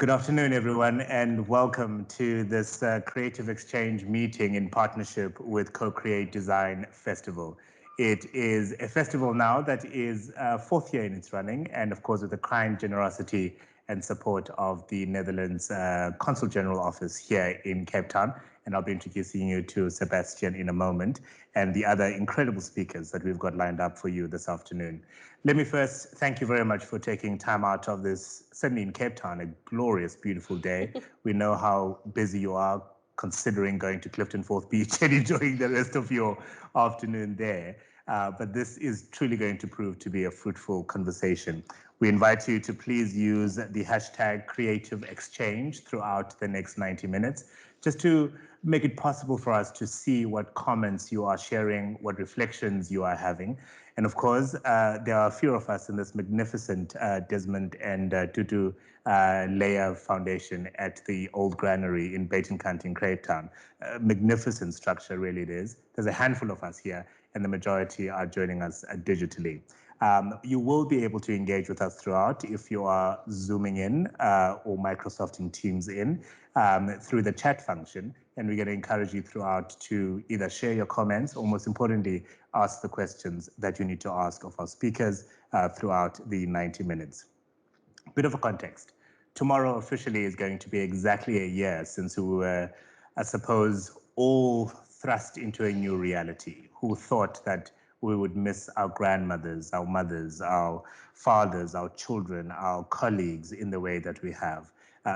Good afternoon, everyone, and welcome to this Creative Exchange meeting in partnership with Co-Create Design Festival. It is a festival now that is fourth year in its running, and of course with the kind generosity and support of the Netherlands Consul General Office here in Cape Town. And I'll be introducing you to Sebastiaan in a moment and the other incredible speakers that we've got lined up for you this afternoon. Let me first thank you very much for taking time out of this, certainly in Cape Town, a glorious, beautiful day. We know how busy you are considering going to Clifton Fourth Beach and enjoying the rest of your afternoon there. But this is truly going to prove to be a fruitful conversation. We invite you to please use the hashtag Creative Exchange throughout the next 90 minutes, just to make it possible for us to see what comments you are sharing, what reflections you are having. And of course, there are a few of us in this magnificent Desmond and Tutu Leia Foundation at the Old Granary in Batencant in Cape Town. Magnificent structure, really it is. There's a handful of us here, and the majority are joining us digitally. You will be able to engage with us throughout if you are Zooming in or Microsoft Teams in through the chat function. And we're going to encourage you throughout to either share your comments or, most importantly, ask the questions that you need to ask of our speakers throughout the 90 minutes. Bit of a context. Tomorrow officially is going to be exactly a year since we were, I suppose, all thrust into a new reality. Who thought that we would miss our grandmothers, our mothers, our fathers, our children, our colleagues in the way that we have.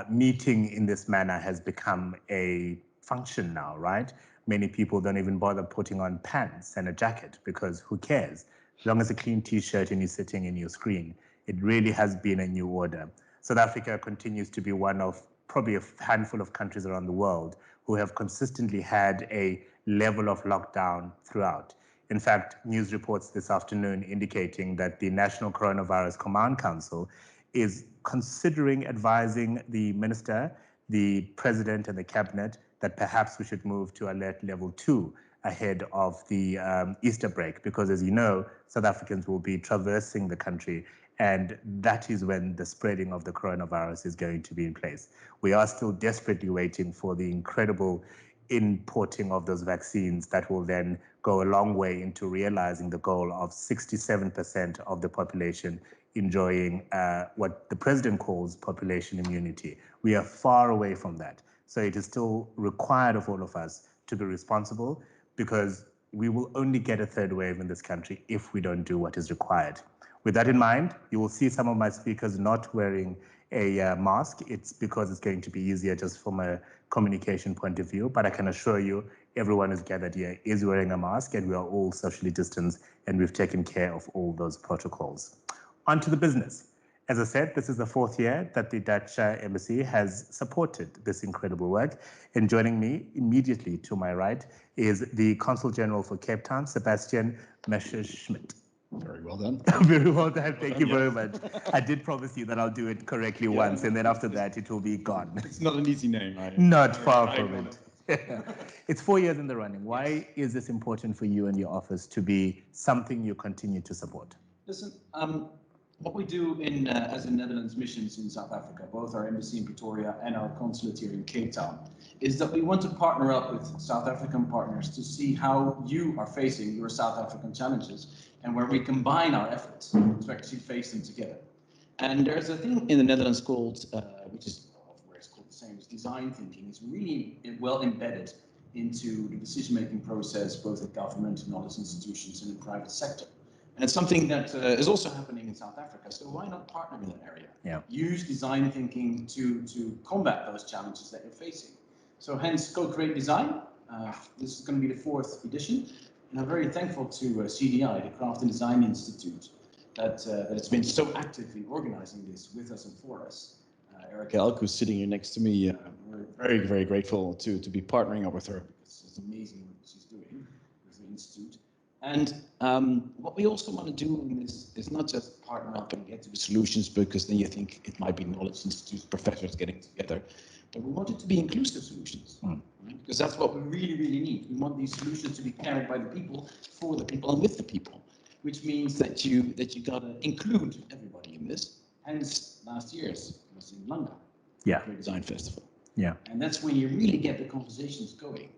Meeting in this manner has become a function now, right? Many people don't even bother putting on pants and a jacket because who cares? As long as a clean t-shirt and you're sitting in your screen, it really has been a new order. South Africa continues to be one of probably a handful of countries around the world who have consistently had a level of lockdown throughout. In fact, news reports this afternoon indicating that the National Coronavirus Command Council is considering advising the minister, the president, and the cabinet that perhaps we should move to alert level 2 ahead of the Easter break, because as you know, South Africans will be traversing the country, and that is when the spreading of the coronavirus is going to be in place. We are still desperately waiting for the incredible importing of those vaccines that will then go a long way into realizing the goal of 67% of the population enjoying what the president calls population immunity. We are far away from that. So it is still required of all of us to be responsible, because we will only get a third wave in this country if we don't do what is required. With that in mind, you will see some of my speakers not wearing a mask. It's because it's going to be easier just from a communication point of view, but I can assure you everyone who's gathered here is wearing a mask, and we are all socially distanced, and we've taken care of all those protocols. On to the business. As I said, this is the fourth year that the Dutch Embassy has supported this incredible work. And joining me immediately to my right is the Consul General for Cape Town, Sebastiaan Messerschmidt. Very well done. Very well done. Thank you very much. I did promise you that I'll do it correctly once, and then after that, it will be gone. It's not an easy name. Not far from it. It's 4 years in the running. Why is this important for you and your office to be something you continue to support? Listen, what we do in as a Netherlands missions in South Africa, both our embassy in Pretoria and our consulate here in Cape Town, is that we want to partner up with South African partners to see how you are facing your South African challenges, and where we combine our efforts to actually face them together. And there's a thing in the Netherlands called, which is where it's called the same as design thinking. It's really well embedded into the decision-making process, both at government, knowledge institutions, and in the private sector. And it's something that is also happening in South Africa. So why not partner in that area? Yeah. Use design thinking to combat those challenges that you're facing. So hence Co-Create Design. This is going to be the 4th edition. And I'm very thankful to CDI, the Craft and Design Institute, that it's been so active in organizing this with us and for us. Erica Elk, who's sitting here next to me, we're very, very grateful to be partnering up with her, because it's amazing what she's doing with the Institute. And what we also want to do in this is not just partner up and get to the solutions, because then you think it might be knowledge institutes, professors getting together, but we want it to be inclusive solutions, right? Because that's what we really, really need. We want these solutions to be carried by the people, for the people, and with the people, which means that you got to include everybody in this. Hence, last year's was in London. Great Design Festival. Yeah. And that's where you really get the conversations going,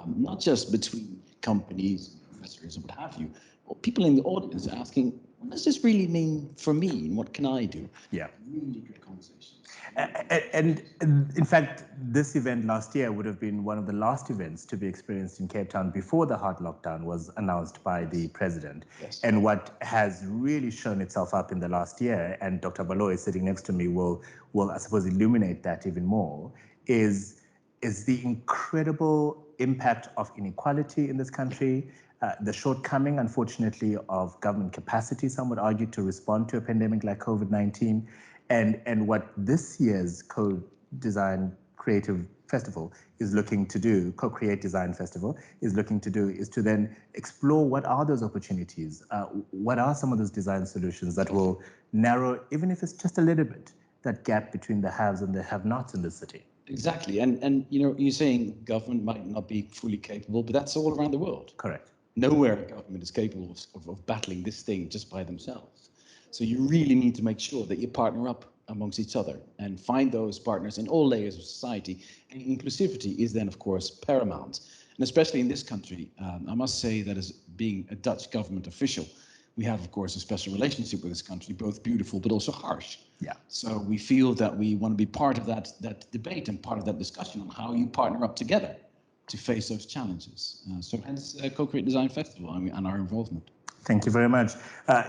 not just between companies, professors, and what have you, or people in the audience asking, what does this really mean for me, and what can I do? Yeah. Really good conversations. And in fact, this event last year would have been one of the last events to be experienced in Cape Town before the hard lockdown was announced by the president. Yes. And what has really shown itself up in the last year, and Dr. Baloyi sitting next to me will I suppose illuminate that even more, is the incredible impact of inequality in this country, the shortcoming, unfortunately, of government capacity, some would argue, to respond to a pandemic like COVID-19. And what this year's Co-Design Creative Festival is looking to do, Co-Create Design Festival, is looking to do, is to then explore what are those opportunities, what are some of those design solutions that will narrow, even if it's just a little bit, that gap between the haves and the have-nots in the city. Exactly, and you know, you're saying government might not be fully capable, but that's all around the world. Correct. Nowhere government is capable of battling this thing just by themselves. So you really need to make sure that you partner up amongst each other and find those partners in all layers of society. And inclusivity is then, of course, paramount. And especially in this country, I must say that as being a Dutch government official, we have, of course, a special relationship with this country, both beautiful but also harsh. Yeah. So we feel that we want to be part of that debate and part of that discussion on how you partner up together to face those challenges. So hence Co-Create Design Festival and our involvement. Thank you very much.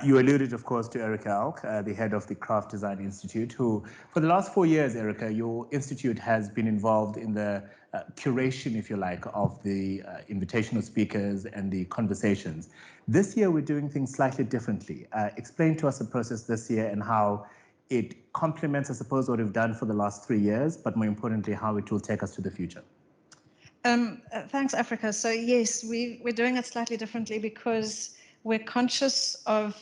You alluded, of course, to Erica Alk, the head of the Craft Design Institute, who, for the last 4 years, Erica, your institute has been involved in the curation, if you like, of the invitational speakers and the conversations. This year, we're doing things slightly differently. Explain to us the process this year and how it complements, I suppose, what we've done for the last 3 years, but more importantly, how it will take us to the future. Thanks, Africa. So yes, we're doing it slightly differently because we're conscious of,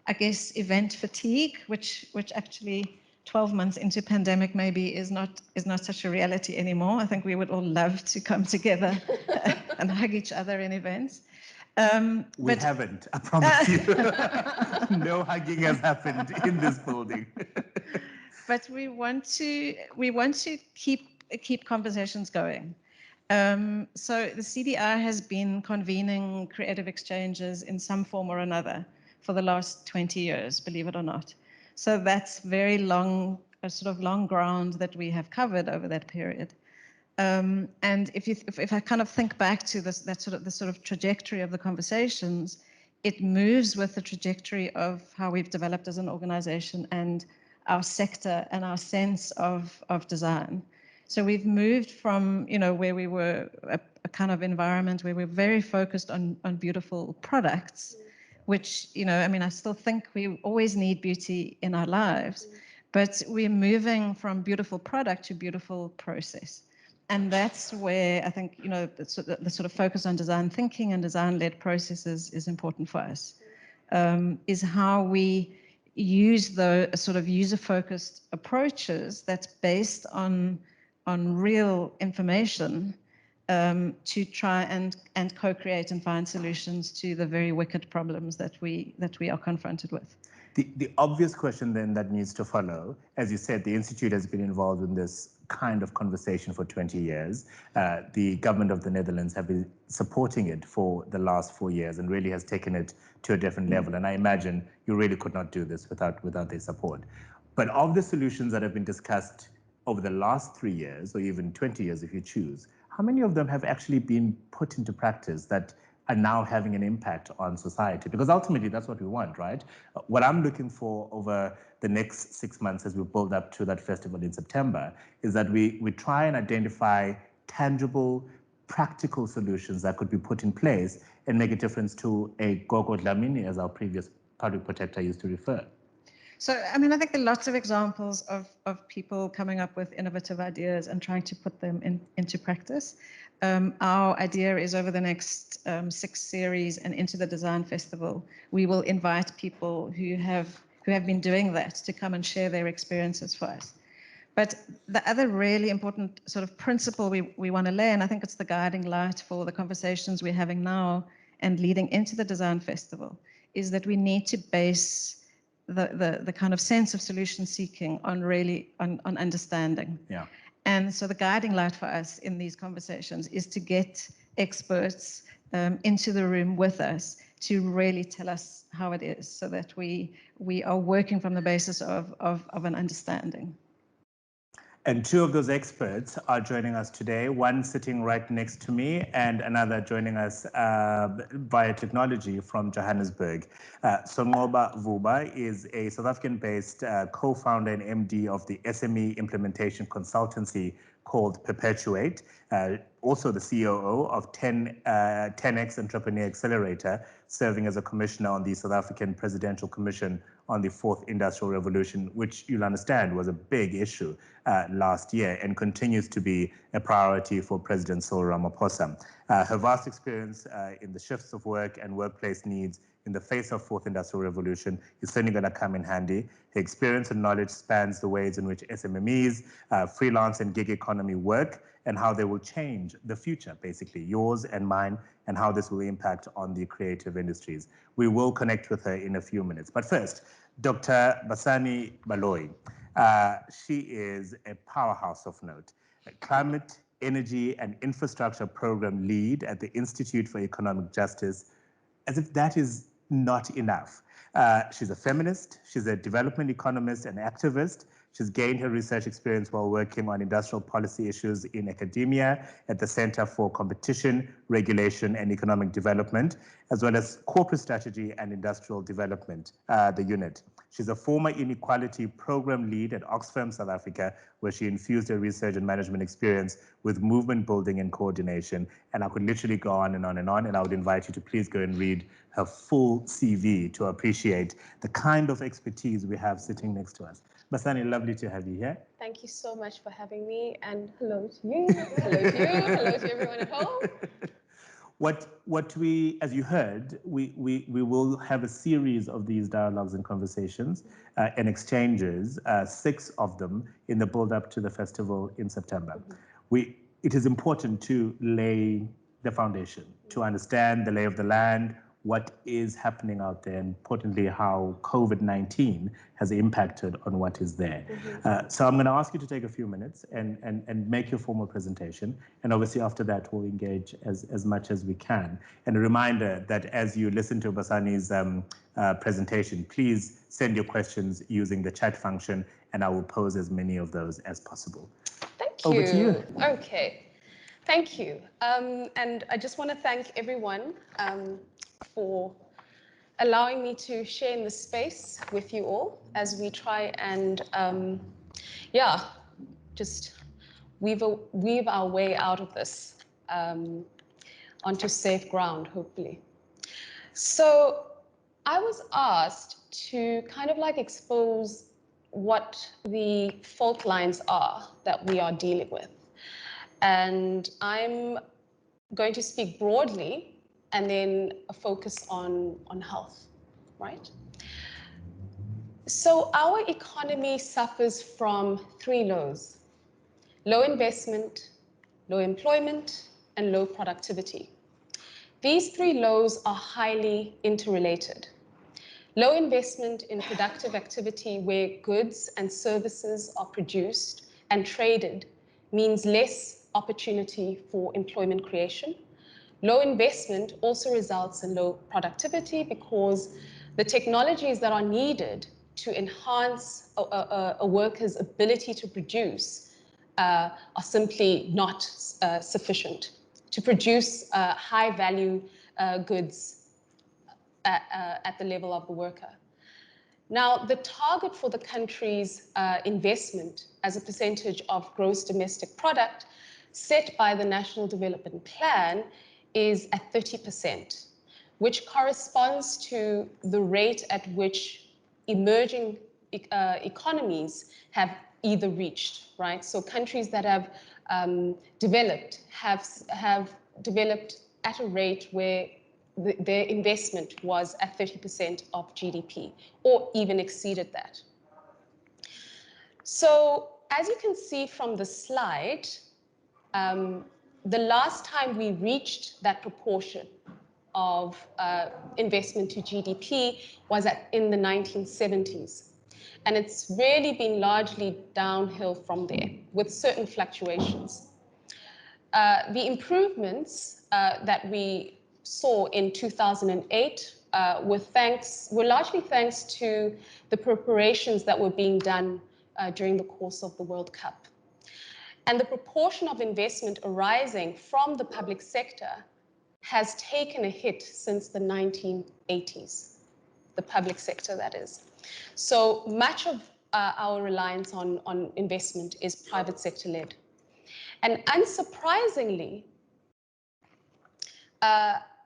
I guess, event fatigue, which actually 12 months into pandemic maybe is not such a reality anymore. I think we would all love to come together and hug each other in events. We haven't, I promise you. No hugging has happened in this building. But we want to keep conversations going. So the CDI has been convening creative exchanges in some form or another for the last 20 years, believe it or not. So that's very long, a sort of long ground that we have covered over that period. And if I kind of think back to the sort of trajectory of the conversations, it moves with the trajectory of how we've developed as an organization and our sector and our sense of design. So we've moved from, you know, where we were a kind of environment where we're very focused on beautiful products, which, you know, I mean, I still think we always need beauty in our lives, but we're moving from beautiful product to beautiful process. And that's where I think, you know, the sort of focus on design thinking and design-led processes is important for us, is how we use the sort of user-focused approaches that's based on real information to try and co-create and find solutions to the very wicked problems that we are confronted with. The obvious question then that needs to follow, as you said, the Institute has been involved in this kind of conversation for 20 years. The government of the Netherlands have been supporting it for the last 4 years and really has taken it to a different level. And I imagine you really could not do this without their support. But of the solutions that have been discussed over the last 3 years, or even 20 years if you choose, how many of them have actually been put into practice that are now having an impact on society? Because ultimately that's what we want, right? What I'm looking for over the next 6 months as we build up to that festival in September is that we try and identify tangible, practical solutions that could be put in place and make a difference to a Gogo Dlamini, as our previous public protector used to refer. So, I mean, I think there are lots of examples of people coming up with innovative ideas and trying to put them into practice. Our idea is over the next 6 series and into the Design Festival, we will invite people who have been doing that to come and share their experiences for us. But the other really important sort of principle we want to lay, and I think it's the guiding light for the conversations we're having now and leading into the Design Festival, is that we need to base the kind of sense of solution seeking on really on understanding. Yeah. And so the guiding light for us in these conversations is to get experts into the room with us to really tell us how it is, so that we are working from the basis of an understanding. And two of those experts are joining us today, one sitting right next to me and another joining us via technology from Johannesburg. Sonqoba Vuba is a South African-based co-founder and MD of the SME implementation consultancy called Perpetuate, also the COO of 10X Entrepreneur Accelerator, serving as a commissioner on the South African Presidential Commission on the Fourth Industrial Revolution, which you'll understand was a big issue last year and continues to be a priority for President Cyril Ramaphosa. Her vast experience in the shifts of work and workplace needs in the face of Fourth Industrial Revolution is certainly going to come in handy. Her experience and knowledge spans the ways in which SMMEs, freelance and gig economy work, and how they will change the future, basically, yours and mine, and how this will impact on the creative industries. We will connect with her in a few minutes. But first, Dr. Basani Baloyi. She is a powerhouse of note, a climate, energy, and infrastructure program lead at the Institute for Economic Justice, as if that is not enough. She's a feminist, she's a development economist and activist. She's gained her research experience while working on industrial policy issues in academia at the Center for Competition, Regulation and Economic Development, as well as Corporate Strategy and Industrial Development, the unit. She's a former inequality program lead at Oxfam, South Africa, where she infused her research and management experience with movement building and coordination. And I could literally go on and on and on, and I would invite you to please go and read her full CV to appreciate the kind of expertise we have sitting next to us. Basani, lovely to have you here. Thank you so much for having me, and hello to you, hello to you, hello to everyone at home. What we, as you heard, we will have a series of these dialogues and conversations and exchanges, 6 of them in the build-up to the festival in September. It is important to lay the foundation, to understand the lay of the land, what is happening out there, and importantly, how COVID-19 has impacted on what is there. So I'm going to ask you to take a few minutes and make your formal presentation. And obviously after that, we'll engage as much as we can. And a reminder that as you listen to Basani's presentation, please send your questions using the chat function, and I will pose as many of those as possible. Thank you. Over to you. Okay, thank you. And I just want to thank everyone for allowing me to share in this space with you all as we try and, just weave our way out of this onto safe ground, hopefully. So I was asked to kind of like expose what the fault lines are that we are dealing with. And I'm going to speak broadly and then a focus on health, right? So our economy suffers from 3 lows: low investment, low employment, and low productivity. These 3 lows are highly interrelated. Low investment in productive activity where goods and services are produced and traded means less opportunity for employment creation. Low investment also results in low productivity because the technologies that are needed to enhance a worker's ability to produce are simply not sufficient to produce high value goods at the level of the worker. Now, the target for the country's investment as a percentage of gross domestic product set by the National Development Plan is at 30%, which corresponds to the rate at which emerging economies have either reached, right? So countries that have developed have developed at a rate where their investment was at 30% of GDP, or even exceeded that. So as you can see from the slide, the last time we reached that proportion of investment to GDP was in the 1970s. And it's really been largely downhill from there, with certain fluctuations. The improvements that we saw in 2008 were largely thanks to the preparations that were being done during the course of the World Cup. And the proportion of investment arising from the public sector has taken a hit since the 1980s, the public sector, that is. So much of our reliance on investment is private sector led. And unsurprisingly,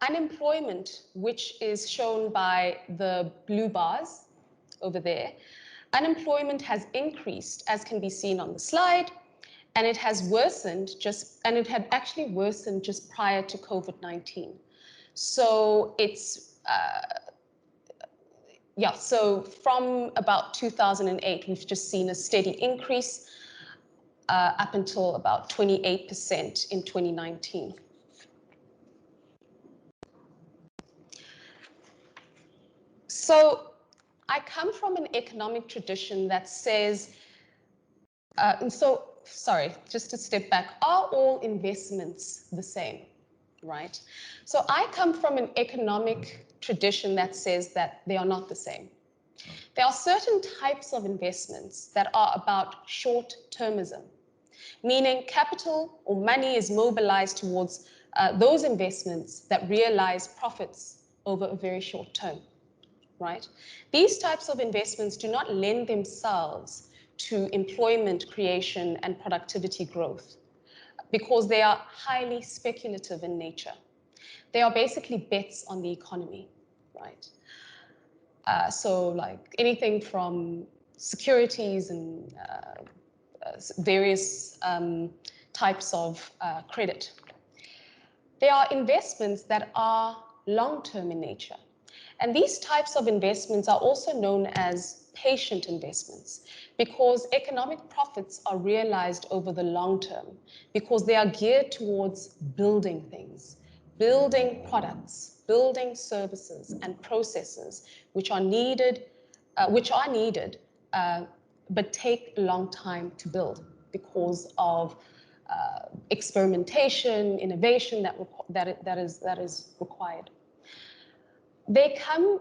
unemployment, which is shown by the blue bars over there, unemployment has increased, as can be seen on the slide, and it has worsened it had actually worsened just prior to COVID-19. So it's, so from about 2008, we've just seen a steady increase up until about 28% in 2019. So I come from an economic tradition that says, just to step back, are all investments the same, right? So I come from an economic tradition that says that they are not the same. There are certain types of investments that are about short-termism, meaning capital or money is mobilized towards those investments that realize profits over a very short term, right? These types of investments do not lend themselves to employment creation and productivity growth because they are highly speculative in nature. They are basically bets on the economy, right? So like anything from securities and various types of credit. They are investments that are long-term in nature. And these types of investments are also known as patient investments because economic profits are realized over the long term because they are geared towards building things, building products, building services and processes which are needed, but take a long time to build because of experimentation, innovation that is required. They come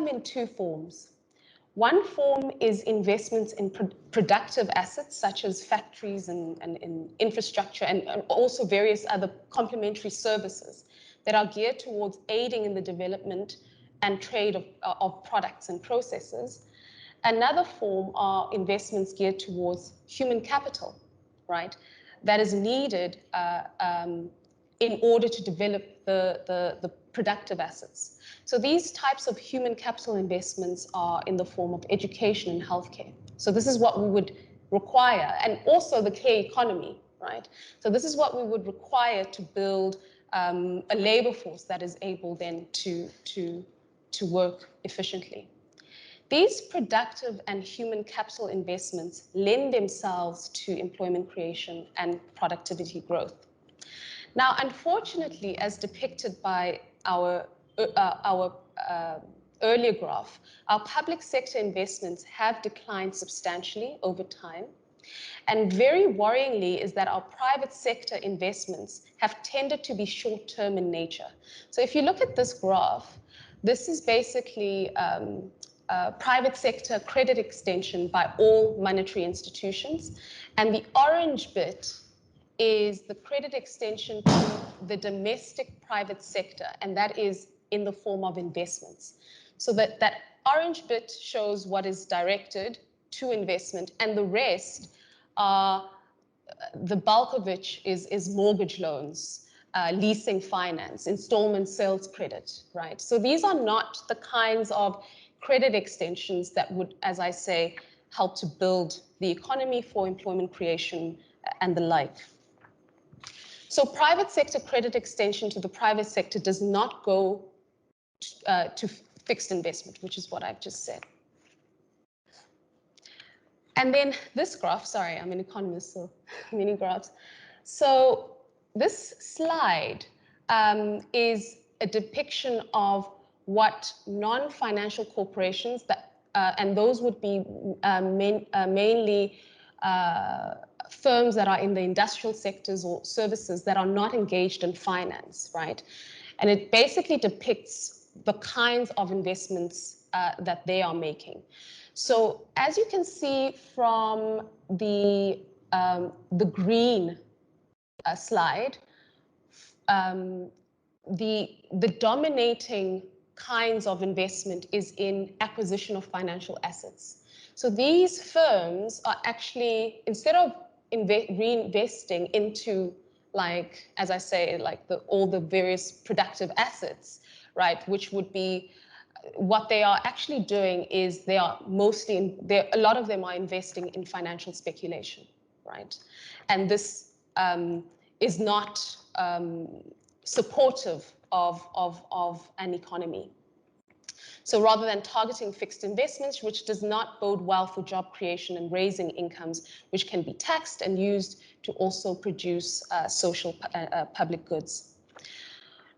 in two forms. One form is investments in productive assets such as factories and infrastructure and also various other complementary services that are geared towards aiding in the development and trade of products and processes. Another form are investments geared towards human capital, right? That is needed in order to develop the productive assets. So these types of human capital investments are in the form of education and healthcare. So this is what we would require, and also the K economy, right? So this is what we would require to build a labor force that is able then to work efficiently. These productive and human capital investments lend themselves to employment creation and productivity growth. Now, unfortunately, as depicted by our earlier graph, our public sector investments have declined substantially over time. And very worryingly is that our private sector investments have tended to be short-term in nature. So if you look at this graph, this is basically private sector credit extension by all monetary institutions. And the orange bit is the credit extension to the domestic private sector, and that is in the form of investments. So that orange bit shows what is directed to investment, and the rest are, the bulk of which is mortgage loans, leasing finance, installment sales credit, right? So these are not the kinds of credit extensions that would, as I say, help to build the economy for employment creation and the like. So private sector credit extension to the private sector does not go to fixed investment, which is what I've just said. And then this graph, sorry, I'm an economist, so many graphs. So this slide is a depiction of what non-financial corporations, that, and those would be mainly firms that are in the industrial sectors or services that are not engaged in finance, right? And it basically depicts the kinds of investments that they are making. So as you can see from the green slide, the dominating kinds of investment is in acquisition of financial assets. So these firms are actually, instead of reinvesting into, like, as I say, like all the various productive assets, right, which would be, what they are actually doing is they are mostly, a lot of them are investing in financial speculation, right? And this is not supportive of an economy. So rather than targeting fixed investments, which does not bode well for job creation and raising incomes, which can be taxed and used to also produce social public goods.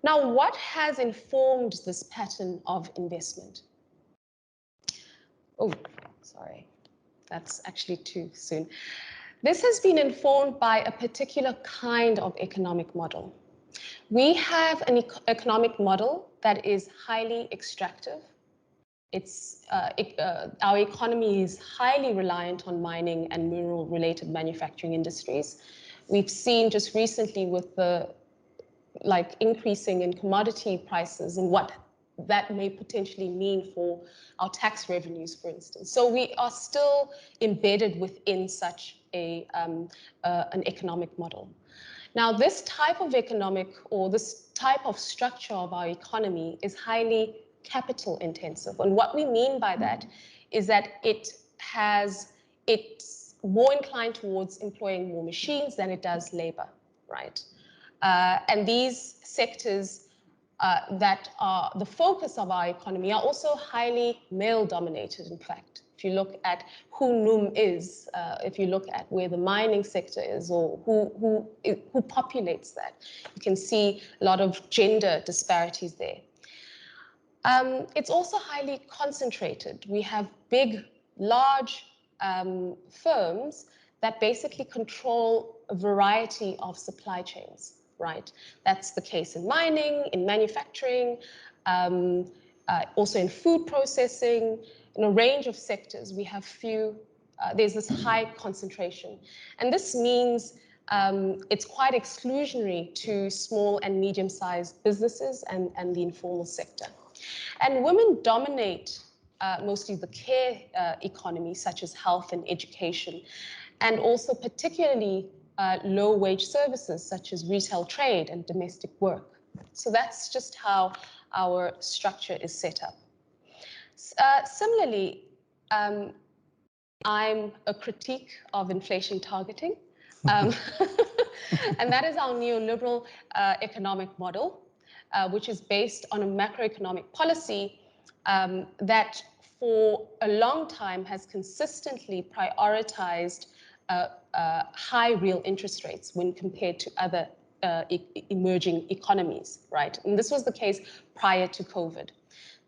Now, what has informed this pattern of investment? Oh, sorry, that's actually too soon. This has been informed by a particular kind of economic model. We have an economic model that is highly extractive. Our economy is highly reliant on mining and mineral-related manufacturing industries. We've seen just recently with the increasing in commodity prices and what that may potentially mean for our tax revenues, for instance. So we are still embedded within such an economic model. Now, this type of economic, or this type of structure of our economy is highly capital intensive. And what we mean by that is that it's more inclined towards employing more machines than it does labor, right? And these sectors that are the focus of our economy are also highly male dominated, in fact. If you look at who NUM is, if you look at where the mining sector is, or who populates that, you can see a lot of gender disparities there. It's also highly concentrated. We have big, large firms that basically control a variety of supply chains, right? That's the case in mining, in manufacturing, also in food processing, in a range of sectors. We have there's this high concentration. And this means it's quite exclusionary to small and medium-sized businesses and the informal sector. And women dominate mostly the care economy, such as health and education, and also particularly low-wage services, such as retail trade and domestic work. So that's just how our structure is set up. Similarly, I'm a critique of inflation targeting, and that is our neoliberal economic model, which is based on a macroeconomic policy that for a long time has consistently prioritized high real interest rates when compared to other emerging economies, right? And this was the case prior to COVID.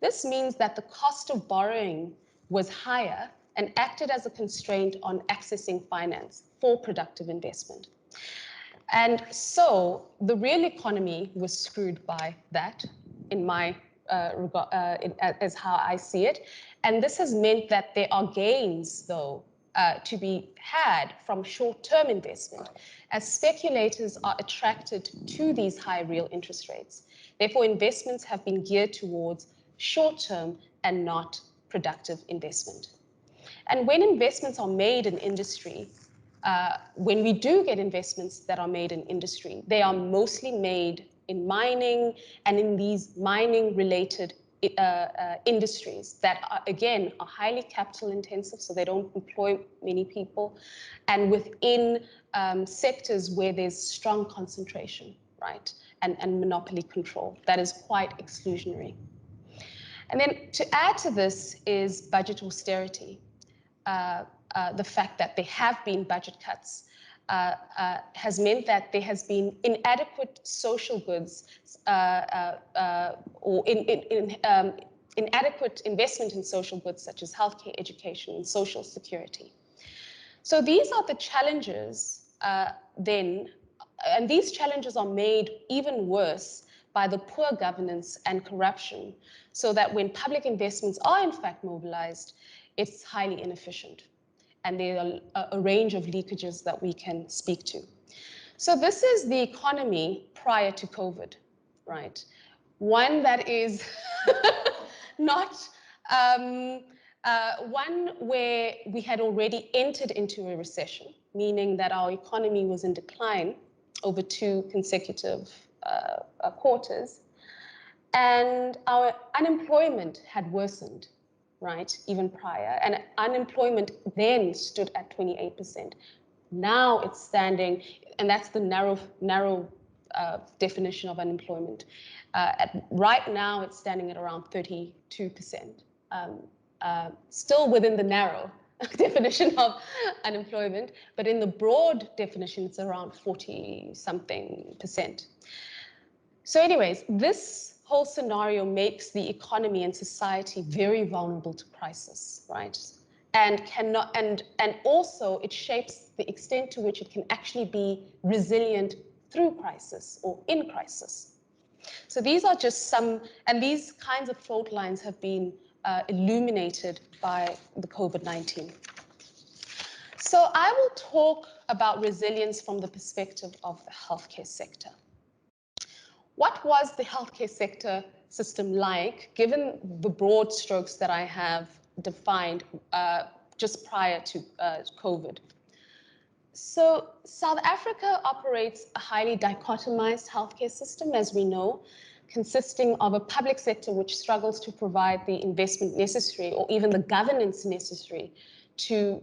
This means that the cost of borrowing was higher and acted as a constraint on accessing finance for productive investment. And so the real economy was screwed by that, in my as how I see it. And this has meant that there are gains, though, to be had from short-term investment, as speculators are attracted to these high real interest rates. Therefore, investments have been geared towards short-term and not productive investment. And when investments are made in industry, when we do get investments that are made in industry, they are mostly made in mining and in these mining-related industries that are, again, are highly capital intensive, so they don't employ many people, and within sectors where there's strong concentration, right, and monopoly control. That is quite exclusionary. And then to add to this is budget austerity. The fact that there have been budget cuts has meant that there has been inadequate social goods or inadequate investment in social goods such as healthcare, education, and social security. So these are the challenges then, and these challenges are made even worse by the poor governance and corruption, so that when public investments are in fact mobilized, it's highly inefficient. And there are a range of leakages that we can speak to. So this is the economy prior to COVID, right? One that is not one where we had already entered into a recession, meaning that our economy was in decline over 2 consecutive quarters, and our unemployment had worsened, right, even prior, and unemployment then stood at 28%. Now it's standing, and that's the narrow definition of unemployment. Right now it's standing at around 32%. Still within the narrow definition of unemployment, but in the broad definition, it's around 40-something%. So anyways, this whole scenario makes the economy and society very vulnerable to crisis, right? And also it shapes the extent to which it can actually be resilient through crisis or in crisis. So these are just some, and these kinds of fault lines have been illuminated by the COVID-19. So I will talk about resilience from the perspective of the healthcare sector. What was the healthcare sector system like, given the broad strokes that I have defined just prior to COVID? So South Africa operates a highly dichotomized healthcare system, as we know, consisting of a public sector which struggles to provide the investment necessary or even the governance necessary to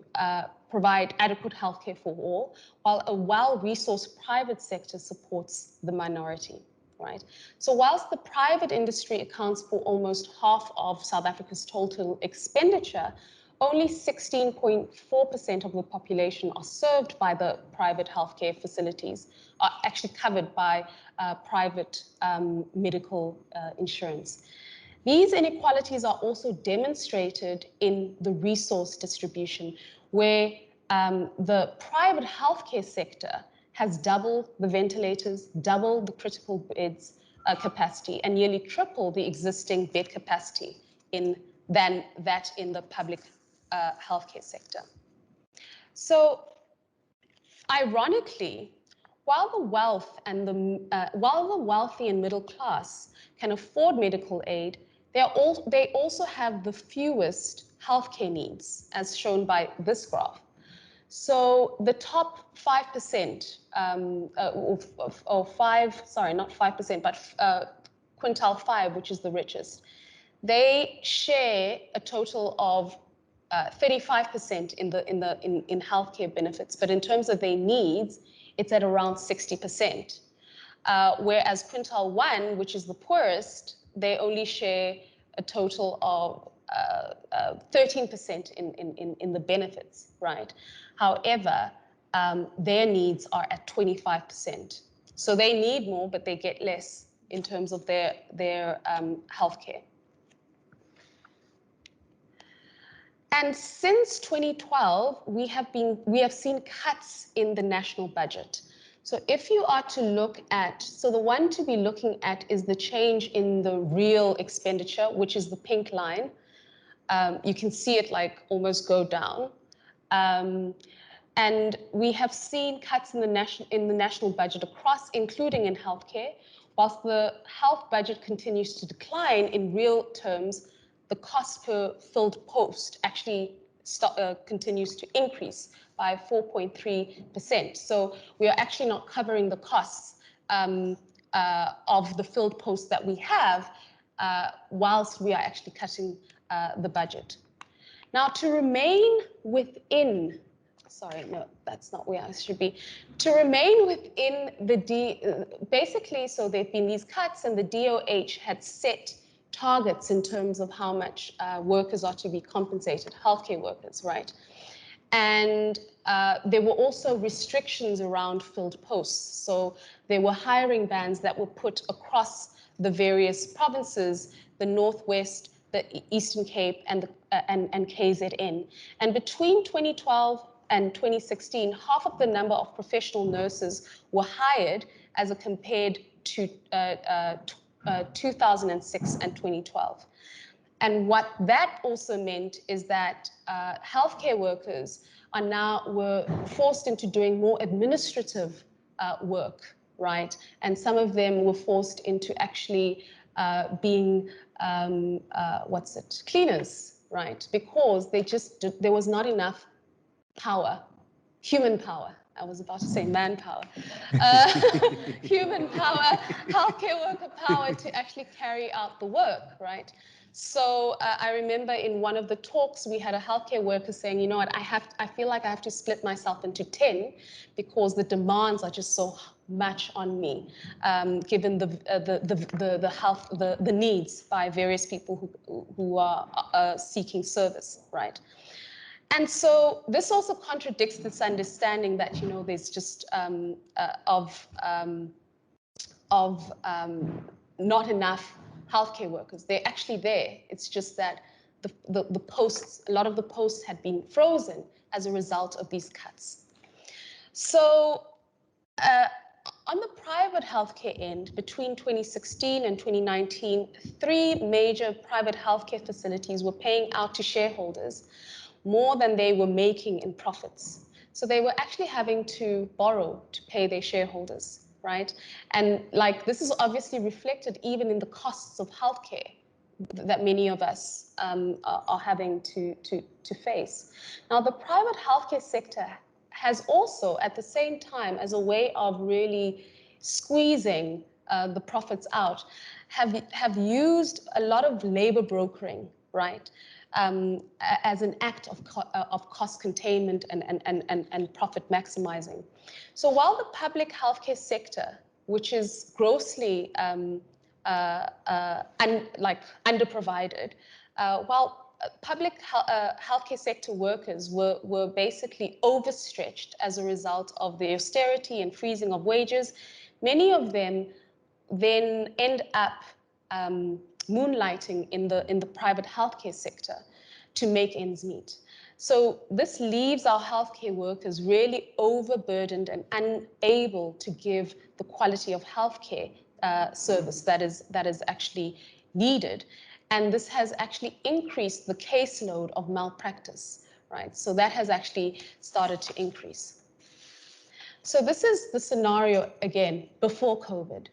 provide adequate healthcare for all, while a well-resourced private sector supports the minority. Right. So whilst the private industry accounts for almost half of South Africa's total expenditure, only 16.4% of the population are served by the private healthcare facilities, are actually covered by private medical insurance. These inequalities are also demonstrated in the resource distribution, where the private healthcare sector has double the ventilators, double the critical beds capacity, and nearly triple the existing bed capacity than that in the public healthcare sector. So, ironically, while the wealthy and middle class can afford medical aid, they also have the fewest healthcare needs, as shown by this graph. So the top 5%, not 5%, but quintile 5, which is the richest, they share a total of 35% in healthcare benefits, but in terms of their needs, it's at around 60%. Whereas quintile 1, which is the poorest, they only share a total of 13% in the benefits, right? However, their needs are at 25%. So they need more, but they get less in terms of their healthcare. And since 2012, we have seen cuts in the national budget. So if you are to look at, so the one to be looking at is the change in the real expenditure, which is the pink line. You can see it like almost go down. And we have seen cuts in the national budget across, including in healthcare. Whilst the health budget continues to decline in real terms, the cost per filled post actually continues to increase by 4.3%. So we are actually not covering the costs of the filled posts that we have, whilst we are actually cutting the budget. Now, to remain within, sorry, no, that's not where I should be. To remain within basically, so there have been these cuts, and the DOH had set targets in terms of how much workers are to be compensated, healthcare workers, right? And there were also restrictions around filled posts. So there were hiring bans that were put across the various provinces, the Northwest, the Eastern Cape, and KZN. And between 2012 and 2016, half of the number of professional nurses were hired as compared to 2006 and 2012. And what that also meant is that healthcare workers were forced into doing more administrative work, right? And some of them were forced into actually being, cleaners, right? Because there was not enough power, human power. I was about to say manpower. Human power, healthcare worker power to actually carry out the work, right? So I remember in one of the talks, we had a healthcare worker saying, you know what, I feel like I have to split myself into 10 because the demands are just so much on me, given the needs by various people who are seeking service, right? And so this also contradicts this understanding that, you know, there's just not enough healthcare workers. They're actually there. It's just that the posts, a lot of the posts had been frozen as a result of these cuts. So on the private healthcare end, between 2016 and 2019, 3 major private healthcare facilities were paying out to shareholders more than they were making in profits. So they were actually having to borrow to pay their shareholders, right? And like this is obviously reflected even in the costs of healthcare that many of us are having to face. Now, the private healthcare sector has also, at the same time, as a way of really squeezing the profits out, have used a lot of labor brokering, right? As an act of cost containment and profit maximizing. So while the public healthcare sector, which is grossly underprovided, while public healthcare sector workers were basically overstretched as a result of the austerity and freezing of wages, many of them then end up moonlighting in the private healthcare sector to make ends meet. So this leaves our healthcare workers really overburdened and unable to give the quality of healthcare service that is actually needed. And this has actually increased the caseload of malpractice, right? So that has actually started to increase. So this is the scenario, again, before COVID.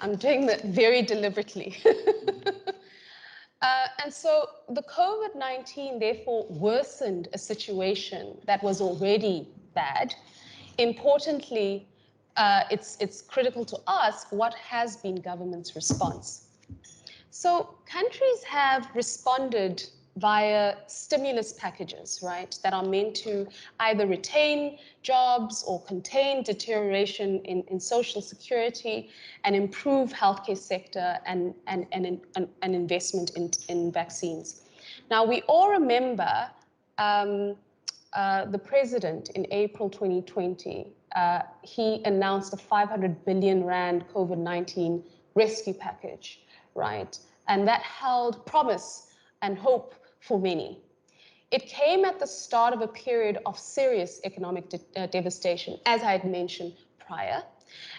I'm doing that very deliberately. And so the COVID-19 therefore worsened a situation that was already bad. Importantly, it's critical to ask what has been government's response. So countries have responded via stimulus packages, right, that are meant to either retain jobs or contain deterioration in social security and improve healthcare sector and investment in vaccines. Now, we all remember the president in April 2020, he announced a 500 billion rand COVID-19 rescue package, right? And that held promise and hope for many. It came at the start of a period of serious economic devastation, as I had mentioned prior.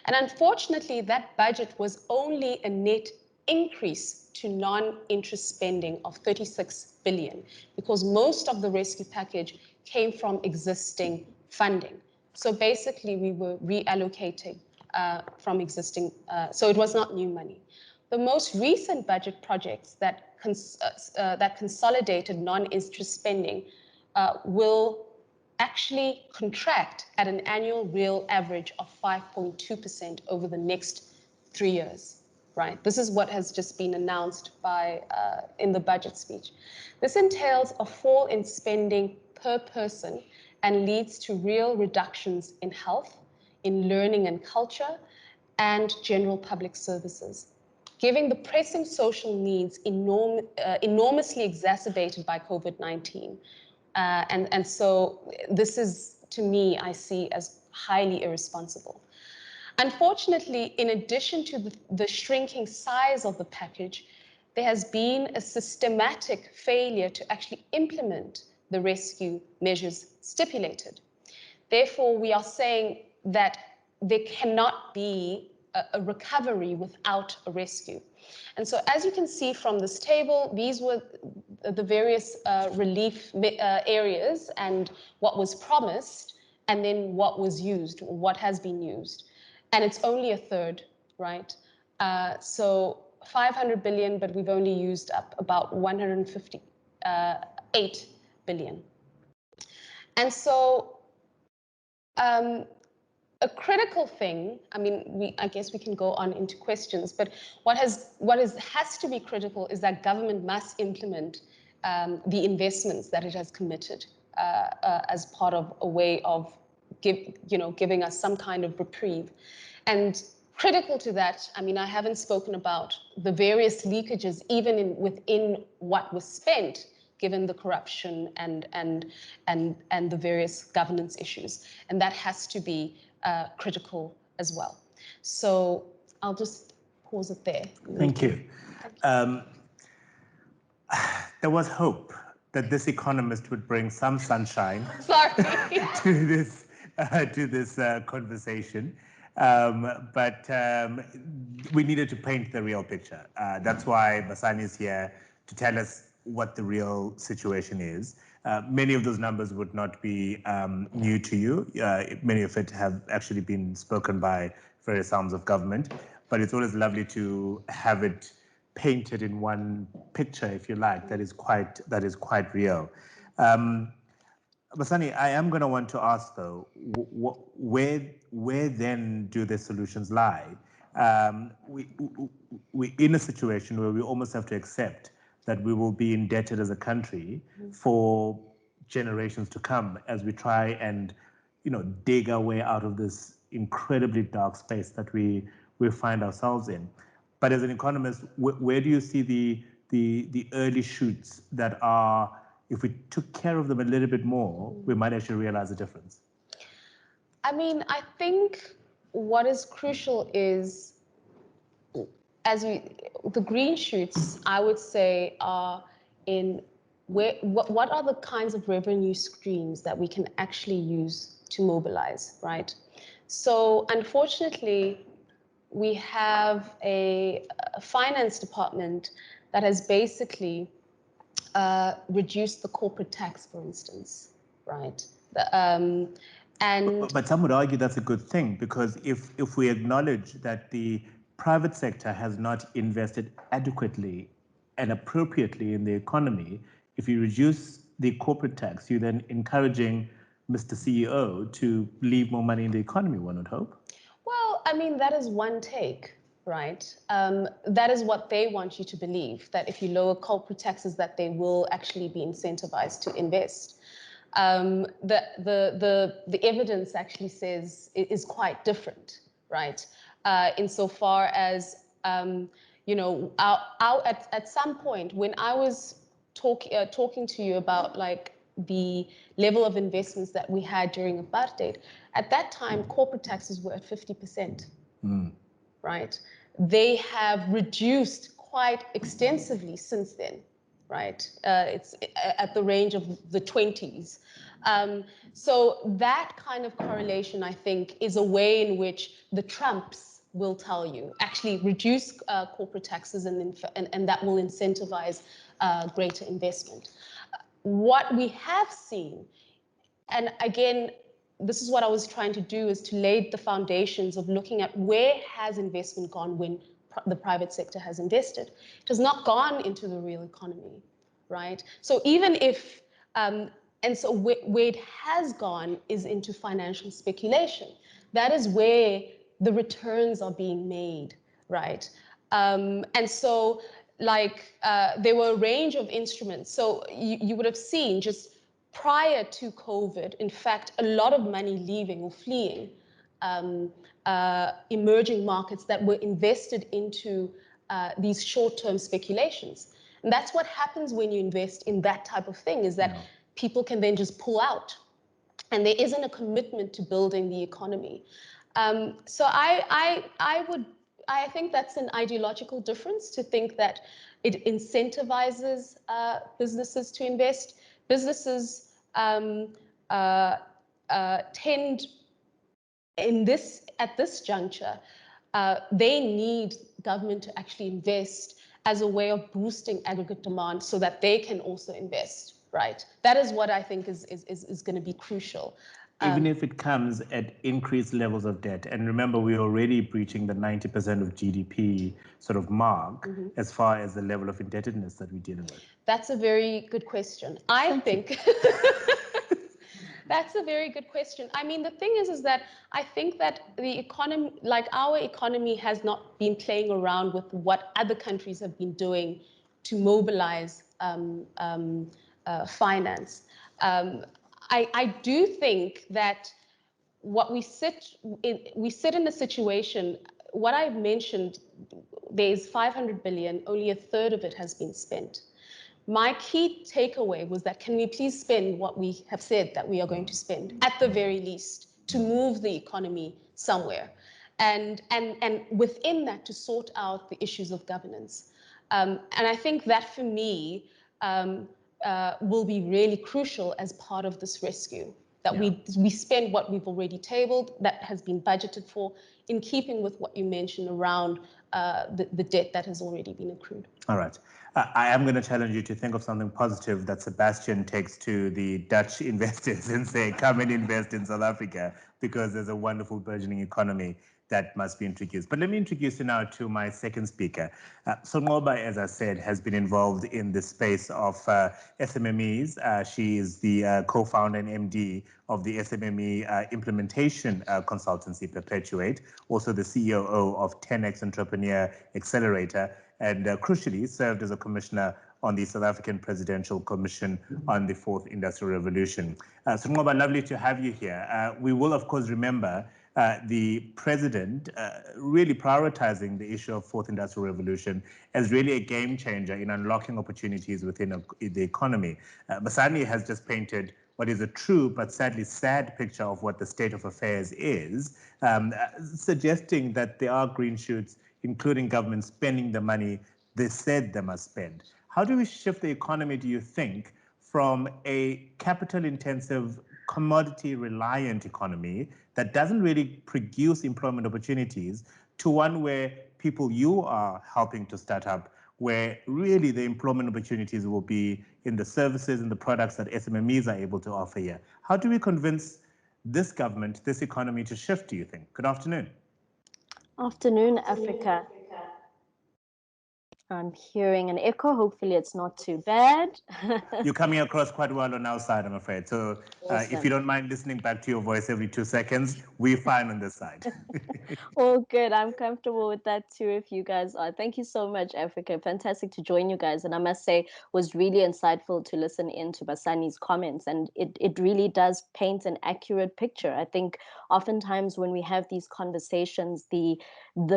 And unfortunately, that budget was only a net increase to non-interest spending of 36 billion, because most of the rescue package came from existing funding. So basically, we were reallocating from existing, so it was not new money. The most recent budget projects that consolidated non-interest spending will actually contract at an annual real average of 5.2% over the next 3 years, right? This is what has just been announced by in the budget speech. This entails a fall in spending per person and leads to real reductions in health, in learning and culture, and general public services, giving the pressing social needs enormously exacerbated by COVID-19. And so this is, to me, I see as highly irresponsible. Unfortunately, in addition to the shrinking size of the package, there has been a systematic failure to actually implement the rescue measures stipulated. Therefore, we are saying that there cannot be a recovery without a rescue. And so as you can see from this table, these were the various relief areas and what was promised, and then what was used, what has been used. And it's only a third, right? So 500 billion, but we've only used up about 158 billion. And so a critical thing, I mean, I guess we can go on into questions, but what has to be critical is that government must implement the investments that it has committed as part of a way of giving us some kind of reprieve. And critical to that, I mean, I haven't spoken about the various leakages even within what was spent, given the corruption and the various governance issues, and that has to be critical as well. So I'll just pause it there. Thank you. There was hope that this economist would bring some sunshine to this conversation, but we needed to paint the real picture. That's why Basani is here to tell us what the real situation is. Many of those numbers would not be new to you. Many of it have actually been spoken by various arms of government, but it's always lovely to have it painted in one picture, if you like, that is quite real. Basani, I am going to want to ask though, where then do the solutions lie? We're in a situation where we almost have to accept that we will be indebted as a country for generations to come as we try and, dig our way out of this incredibly dark space that we find ourselves in. But as an economist, where do you see the early shoots that are, if we took care of them a little bit more, we might actually realize the difference? I mean, I think what is crucial is, the green shoots, I would say, are in what are the kinds of revenue streams that we can actually use to mobilize, right? So unfortunately, we have a finance department that has basically reduced the corporate tax, for instance, right? But some would argue that's a good thing, because if we acknowledge that the private sector has not invested adequately and appropriately in the economy, if you reduce the corporate tax, you're then encouraging Mr. CEO to leave more money in the economy, one would hope. Well, I mean, that is one take, right? That is what they want you to believe, that if you lower corporate taxes, that they will actually be incentivized to invest. The evidence actually says it is quite different, right? Insofar as, at some point when I was talking to you about like the level of investments that we had during apartheid, at that time, corporate taxes were at 50%, right? They have reduced quite extensively since then, right? It's at the range of the 20s. So that kind of correlation, I think, is a way in which the Trumps will tell you, actually reduce corporate taxes and that will incentivize greater investment. What we have seen, and again, this is what I was trying to do, is to lay the foundations of looking at where has investment gone when the private sector has invested. It has not gone into the real economy, right? So even if, and so where it has gone is into financial speculation. That is where the returns are being made, right? And so like there were a range of instruments. So you would have seen just prior to COVID, in fact, a lot of money leaving or fleeing emerging markets that were invested into these short-term speculations. And that's what happens when you invest in that type of thing, is that people can then just pull out, and there isn't a commitment to building the economy. So I think that's an ideological difference, to think that it incentivizes businesses to invest. Businesses tend, at this juncture, they need government to actually invest as a way of boosting aggregate demand so that they can also invest, right? That is what I think is going to be crucial. Even if it comes at increased levels of debt. And remember, we're already breaching the 90% of GDP sort of mark as far as the level of indebtedness that we're dealing with. That's a very good question. I think that's a very good question. I mean, the thing is that I think that the economy, like our economy, has not been playing around with what other countries have been doing to mobilize finance. I do think that what we sit in a situation, what I've mentioned, there's 500 billion, only a third of it has been spent. My key takeaway was that, can we please spend what we have said that we are going to spend, at the very least, to move the economy somewhere, and within that, to sort out the issues of governance. And I think that, for me, will be really crucial as part of this rescue, that we spend what we've already tabled, that has been budgeted for, in keeping with what you mentioned around the debt that has already been accrued. All right. I am going to challenge you to think of something positive that Sebastiaan takes to the Dutch investors and say, come and invest in South Africa, because there's a wonderful burgeoning economy that must be introduced. But let me introduce you now to my second speaker. Sonqoba, as I said, has been involved in the space of SMMEs. She is the co-founder and MD of the SMME implementation consultancy, Perpetuate, also the COO of 10X Entrepreneur Accelerator, and crucially served as a commissioner on the South African Presidential Commission on the Fourth Industrial Revolution. Sonqoba, lovely to have you here. We will, of course, remember the president really prioritizing the issue of Fourth Industrial Revolution as really a game changer in unlocking opportunities within the economy. Basani has just painted what is a true but sadly sad picture of what the state of affairs is, suggesting that there are green shoots, including government spending the money they said they must spend. How do we shift the economy, do you think, from a capital-intensive, commodity-reliant economy that doesn't really produce employment opportunities to one where people you are helping to start up, where really the employment opportunities will be in the services and the products that SMMEs are able to offer here? How do we convince this government, this economy to shift, do you think? Good afternoon. Afternoon, Africa. I'm hearing an echo. Hopefully it's not too bad. You're coming across quite well on our side, I'm afraid. So if you don't mind listening back to your voice every 2 seconds, we're fine on this side. All good. I'm comfortable with that too, if you guys are. Thank you so much, Africa. Fantastic to join you guys. And I must say, was really insightful to listen in to Basani's comments. And it really does paint an accurate picture. I think oftentimes when we have these conversations, the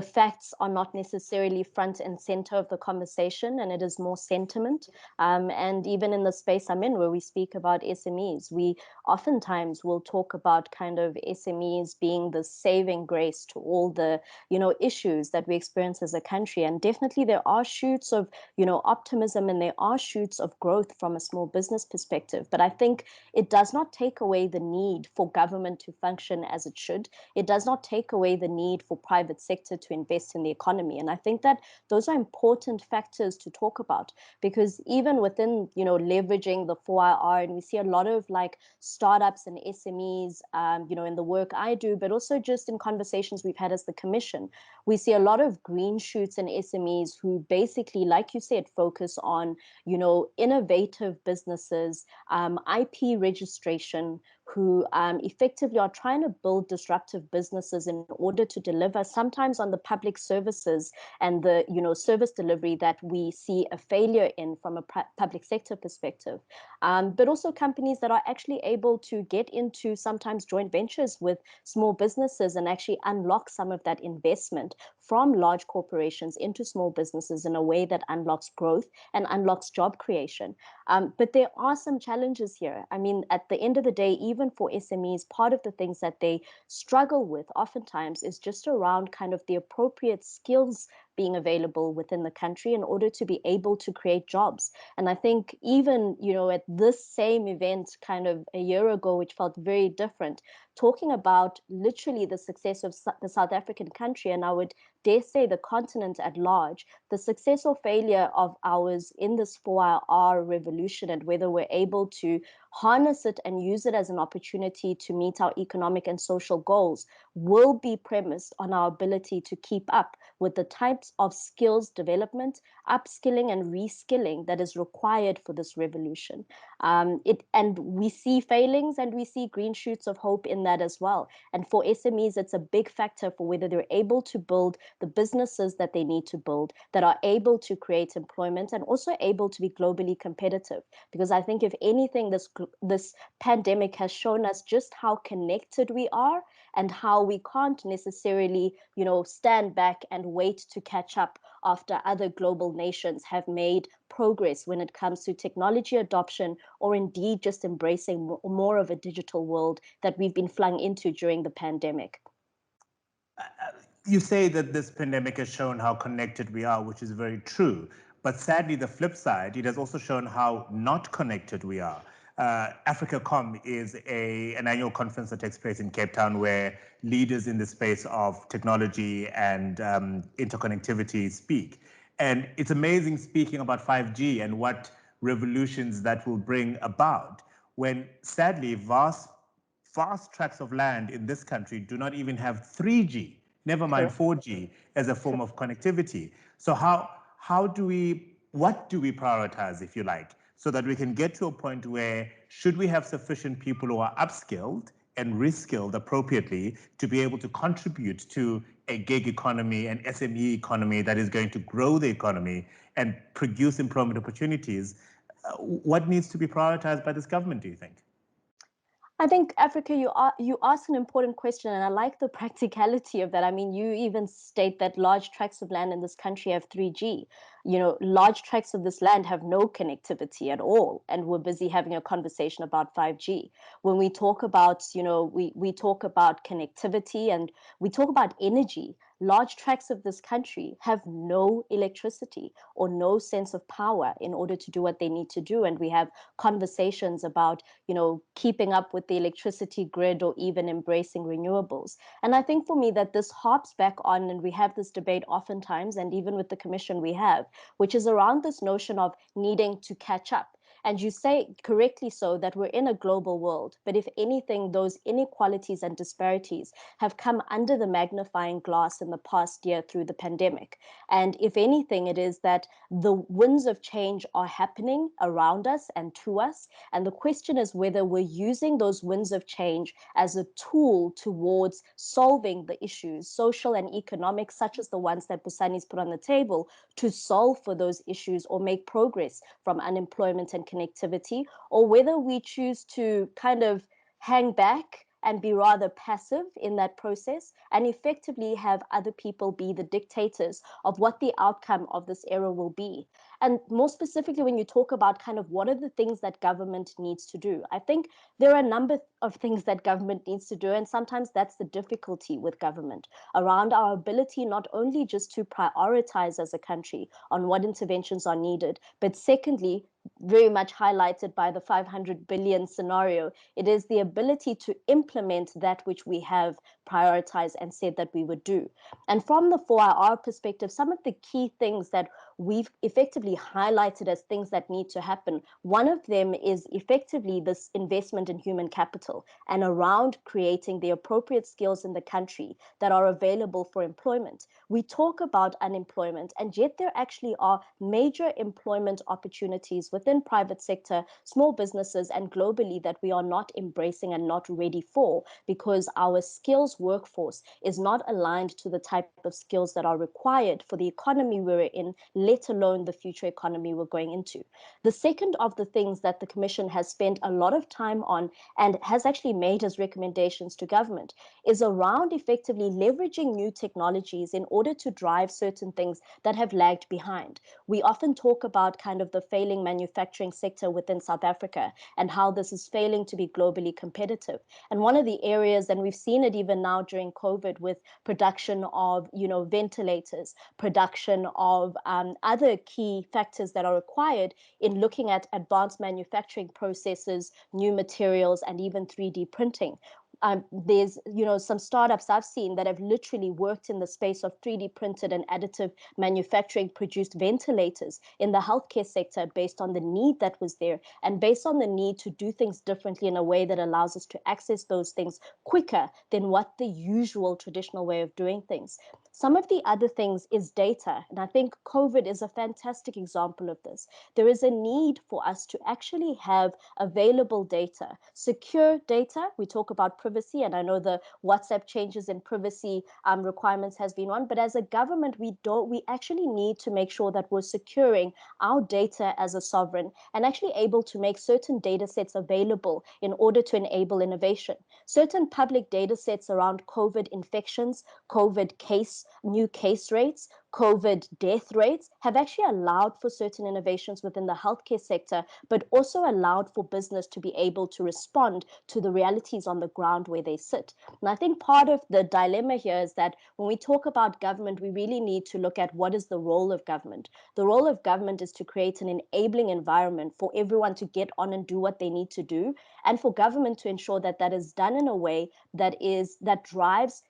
facts are not necessarily front and center of the conversation, and it is more sentiment. And even in the space I'm in, where we speak about SMEs, we oftentimes will talk about kind of SMEs being the saving grace to all the, issues that we experience as a country. And definitely there are shoots of, optimism, and there are shoots of growth from a small business perspective. But I think it does not take away the need for government to function as it should. It does not take away the need for private sector to invest in the economy. And I think that those are important factors to talk about, because even within, leveraging the 4IR, and we see a lot of like startups and SMEs, in the work I do, but also just in conversations we've had as the commission, we see a lot of green shoots in SMEs who basically, like you said, focus on, innovative businesses, IP registration, who effectively are trying to build disruptive businesses in order to deliver sometimes on the public services and the service delivery that we see a failure in from a public sector perspective, but also companies that are actually able to get into sometimes joint ventures with small businesses and actually unlock some of that investment from large corporations into small businesses in a way that unlocks growth and unlocks job creation. But there are some challenges here. I mean, at the end of the day, even for SMEs, part of the things that they struggle with oftentimes is just around kind of the appropriate skills being available within the country in order to be able to create jobs. And I think even, at this same event kind of a year ago, which felt very different, talking about literally the success of the South African country, and I would dare say the continent at large, the success or failure of ours in this 4IR revolution, and whether we're able to harness it and use it as an opportunity to meet our economic and social goals, will be premised on our ability to keep up with the types of skills development, upskilling and reskilling that is required for this revolution. And we see failings and we see green shoots of hope in that as well. And for SMEs, it's a big factor for whether they're able to build the businesses that they need to build, that are able to create employment and also able to be globally competitive. Because I think if anything, this pandemic has shown us just how connected we are and how we can't necessarily, stand back and wait to catch up after other global nations have made progress when it comes to technology adoption, or indeed just embracing more of a digital world that we've been flung into during the pandemic. You say that this pandemic has shown how connected we are, which is very true. But sadly, the flip side, it has also shown how not connected we are. AfricaCom is an annual conference that takes place in Cape Town where leaders in the space of technology and interconnectivity speak. And it's amazing speaking about 5G and what revolutions that will bring about, when sadly vast tracts of land in this country do not even have 3G, never mind 4G, as a form of connectivity. So what do we prioritize, if you like, so that we can get to a point where, should we have sufficient people who are upskilled and reskilled appropriately to be able to contribute to a gig economy, an SME economy that is going to grow the economy and produce employment opportunities, what needs to be prioritized by this government, do you think? I think, Africa, you ask an important question, and I like the practicality of that. I mean, you even state that large tracts of land in this country have 3G. Large tracts of this land have no connectivity at all, and we're busy having a conversation about 5G. When we talk about, we talk about connectivity and we talk about energy. Large tracts of this country have no electricity or no sense of power in order to do what they need to do. And we have conversations about, keeping up with the electricity grid or even embracing renewables. And I think for me that this harps back on, and we have this debate oftentimes, and even with the commission we have, which is around this notion of needing to catch up. And you say correctly so that we're in a global world, but if anything, those inequalities and disparities have come under the magnifying glass in the past year through the pandemic. And if anything, it is that the winds of change are happening around us and to us. And the question is whether we're using those winds of change as a tool towards solving the issues, social and economic, such as the ones that Basani's put on the table, to solve for those issues or make progress from unemployment and connectivity, or whether we choose to kind of hang back and be rather passive in that process and effectively have other people be the dictators of what the outcome of this era will be. And more specifically, when you talk about kind of what are the things that government needs to do, I think there are a number of things that government needs to do, and sometimes that's the difficulty with government, around our ability not only just to prioritize as a country on what interventions are needed, but secondly, very much highlighted by the 500 billion scenario, it is the ability to implement that which we have prioritized and said that we would do. And from the 4IR perspective, some of the key things that we've effectively highlighted as things that need to happen, one of them is effectively this investment in human capital and around creating the appropriate skills in the country that are available for employment. We talk about unemployment, and yet there actually are major employment opportunities within private sector, small businesses, and globally that we are not embracing and not ready for, because our skills workforce is not aligned to the type of skills that are required for the economy we're in, let alone the future economy we're going into. The second of the things that the Commission has spent a lot of time on and has actually made as recommendations to government is around effectively leveraging new technologies in order to drive certain things that have lagged behind. We often talk about kind of the failing manufacturing sector within South Africa and how this is failing to be globally competitive. And one of the areas, and we've seen it even now during COVID with production of, ventilators, production of other key factors that are required in looking at advanced manufacturing processes, new materials, and even 3D printing. There's, some startups I've seen that have literally worked in the space of 3D printed and additive manufacturing, produced ventilators in the healthcare sector based on the need that was there and based on the need to do things differently in a way that allows us to access those things quicker than what the usual traditional way of doing things. Some of the other things is data, and I think COVID is a fantastic example of this. There is a need for us to actually have available data, secure data. We talk about privacy, and I know the WhatsApp changes in privacy requirements has been one, but as a government, we actually need to make sure that we're securing our data as a sovereign and actually able to make certain data sets available in order to enable innovation. Certain public data sets around COVID infections, COVID new case rates, COVID death rates have actually allowed for certain innovations within the healthcare sector, but also allowed for business to be able to respond to the realities on the ground where they sit. And I think part of the dilemma here is that when we talk about government, we really need to look at what is the role of government. The role of government is to create an enabling environment for everyone to get on and do what they need to do, and for government to ensure that that is done in a way that drives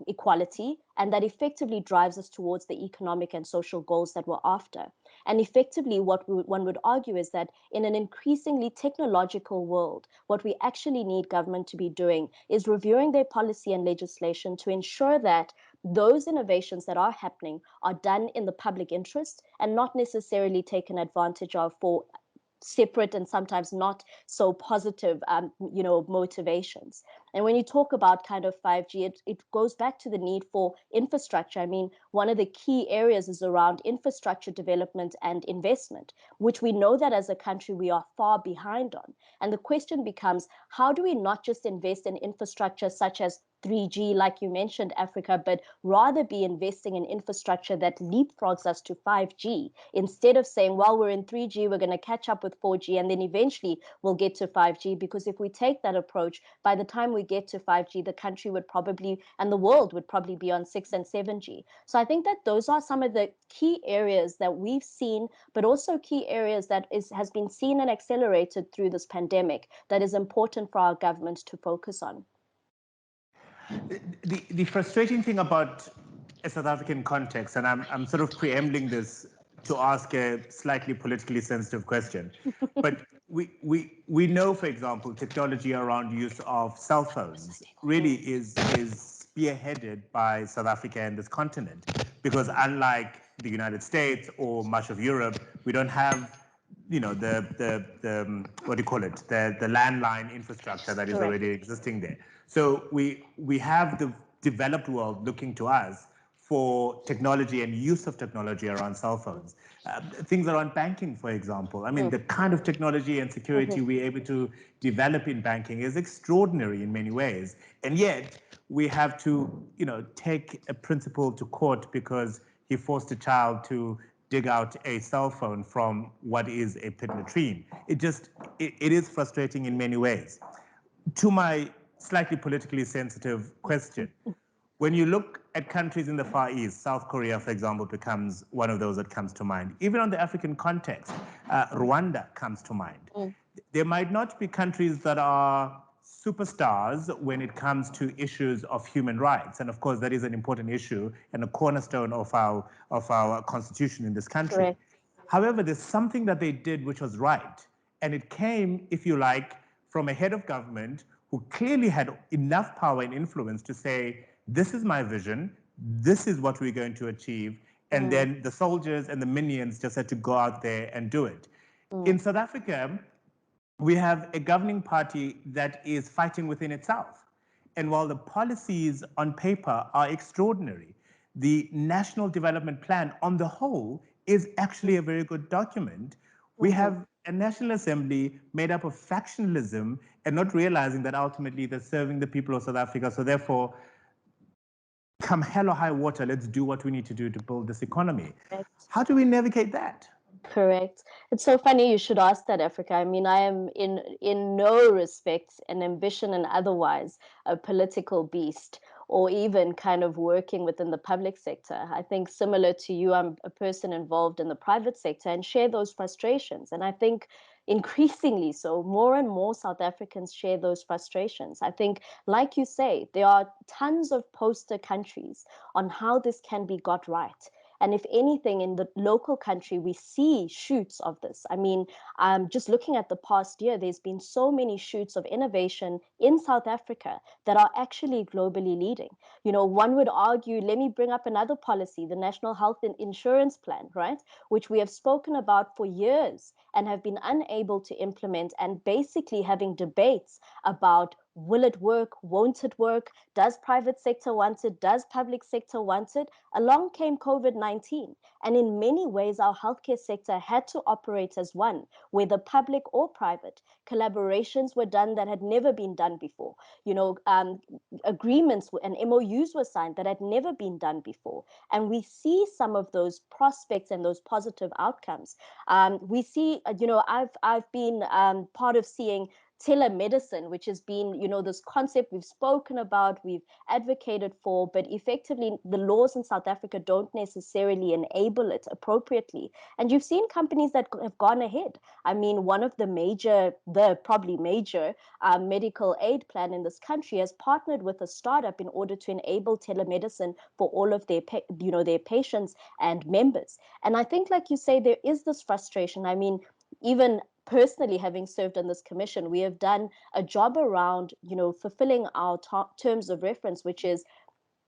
equality and that effectively drives us towards the economic and social goals that we're after. And effectively, what one would argue is that in an increasingly technological world, what we actually need government to be doing is reviewing their policy and legislation to ensure that those innovations that are happening are done in the public interest and not necessarily taken advantage of for separate and sometimes not so positive, motivations. And when you talk about kind of 5G, it goes back to the need for infrastructure. I mean, one of the key areas is around infrastructure development and investment, which we know that as a country we are far behind on. And the question becomes, how do we not just invest in infrastructure such as 3G, like you mentioned, Africa, but rather be investing in infrastructure that leapfrogs us to 5G, instead of saying, well, we're in 3G, we're going to catch up with 4G, and then eventually we'll get to 5G. Because if we take that approach, by the time we get to 5G, the country would probably, and the world would probably be on 6 and 7G. So I think that those are some of the key areas that we've seen, but also key areas that has been seen and accelerated through this pandemic that is important for our government to focus on. The frustrating thing about a South African context, and I'm sort of preambling this to ask a slightly politically sensitive question, but we know, for example, technology around use of cell phones really is spearheaded by South Africa and this continent, because unlike the United States or much of Europe, we don't have the what do you call it, the landline infrastructure that is already existing there. So we have the developed world looking to us for technology and use of technology around cell phones. Things around banking, for example. I mean, the kind of technology and security we're able to develop in banking is extraordinary in many ways. And yet we have to, take a principal to court because he forced a child to dig out a cell phone from what is a pit latrine. It is frustrating in many ways. To my slightly politically sensitive question, when you look at countries in the Far East, South Korea, for example, becomes one of those that comes to mind. Even on the African context, Rwanda comes to mind. There might not be countries that are superstars when it comes to issues of human rights. And of course, that is an important issue and a cornerstone of our constitution in this country. Correct. However, there's something that they did which was right. And it came, if you like, from a head of government who clearly had enough power and influence to say, this is my vision, this is what we're going to achieve. And then the soldiers and the minions just had to go out there and do it. In South Africa, we have a governing party that is fighting within itself. And while the policies on paper are extraordinary, the National Development Plan on the whole is actually a very good document. We have a National Assembly made up of factionalism and not realizing that ultimately they're serving the people of South Africa. So therefore, come hell or high water, let's do what we need to do to build this economy. How do we navigate that? Correct. It's so funny you should ask that, Africa. I mean, I am in no respect an ambition and otherwise a political beast, or even kind of working within the public sector. I think similar to you, I'm a person involved in the private sector and share those frustrations. And I think increasingly so, more and more South Africans share those frustrations. I think, like you say, there are tons of poster countries on how this can be got right. And if anything, in the local country, we see shoots of this. I mean, just looking at the past year, there's been so many shoots of innovation in South Africa that are actually globally leading. You know, one would argue, let me bring up another policy, the National Health and Insurance Plan, right? Which we have spoken about for years and have been unable to implement, and basically having debates about, will it work? Won't it work? Does private sector want it? Does public sector want it? Along came COVID-19. And in many ways, our healthcare sector had to operate as one, whether public or private. Collaborations were done that had never been done before. You know, agreements and MOUs were signed that had never been done before. And we see some of those prospects and those positive outcomes. We see, you know, I've been part of seeing telemedicine, which has been, you know, this concept we've spoken about, we've advocated for, but effectively the laws in South Africa don't necessarily enable it appropriately. And you've seen companies that have gone ahead. I mean, one of the probably major medical aid plan in this country has partnered with a startup in order to enable telemedicine for all of their, their patients and members. And I think, like you say, there is this frustration. I mean, even personally, having served on this commission, we have done a job around, you know, fulfilling our terms of reference, which is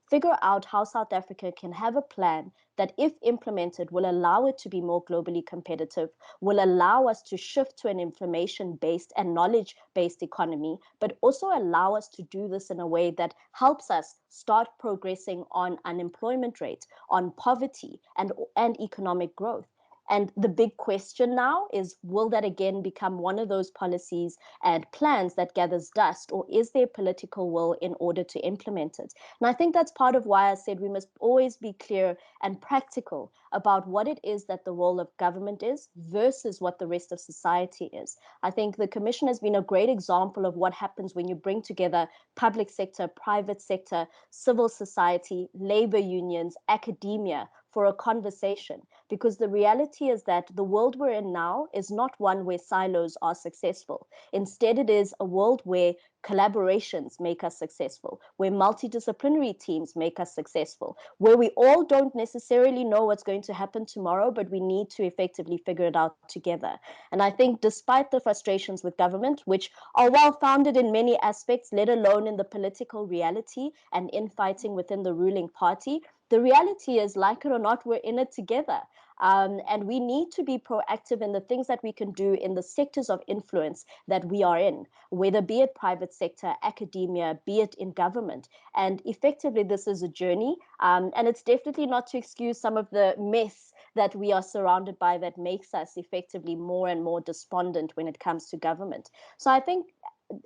figure out how South Africa can have a plan that, if implemented, will allow it to be more globally competitive, will allow us to shift to an information-based and knowledge-based economy, but also allow us to do this in a way that helps us start progressing on unemployment rate, on poverty, and economic growth. And the big question now is, will that again become one of those policies and plans that gathers dust, or is there political will in order to implement it? And I think that's part of why I said we must always be clear and practical about what it is that the role of government is versus what the rest of society is. I think the Commission has been a great example of what happens when you bring together public sector, private sector, civil society, labor unions, academia for a conversation. Because the reality is that the world we're in now is not one where silos are successful. Instead, it is a world where collaborations make us successful, where multidisciplinary teams make us successful, where we all don't necessarily know what's going to happen tomorrow, but we need to effectively figure it out together. And I think despite the frustrations with government, which are well-founded in many aspects, let alone in the political reality and infighting within the ruling party, the reality is, like it or not, we're in it together. And we need to be proactive in the things that we can do in the sectors of influence that we are in, whether be it private sector, academia, be it in government. And effectively, this is a journey. And it's definitely not to excuse some of the mess that we are surrounded by that makes us effectively more and more despondent when it comes to government. So I think,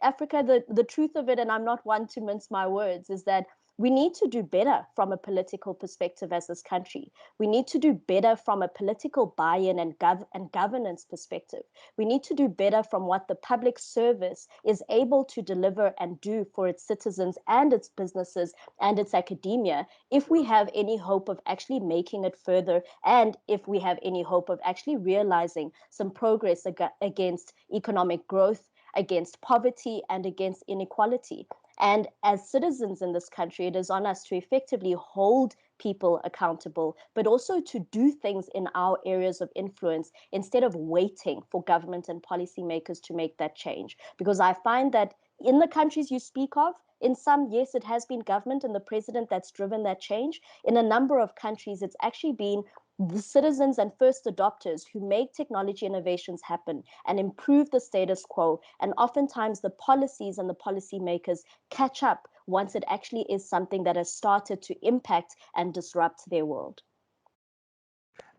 Africa, the truth of it, and I'm not one to mince my words, is that we need to do better from a political perspective as this country. We need to do better from a political buy-in and governance perspective. We need to do better from what the public service is able to deliver and do for its citizens and its businesses and its academia, if we have any hope of actually making it further, and if we have any hope of actually realizing some progress against economic growth, against poverty and against inequality. And as citizens in this country, it is on us to effectively hold people accountable, but also to do things in our areas of influence instead of waiting for government and policymakers to make that change. Because I find that in the countries you speak of, in some, yes, it has been government and the president that's driven that change. In a number of countries, it's actually been the citizens and first adopters who make technology innovations happen and improve the status quo. And oftentimes the policies and the policymakers catch up once it actually is something that has started to impact and disrupt their world.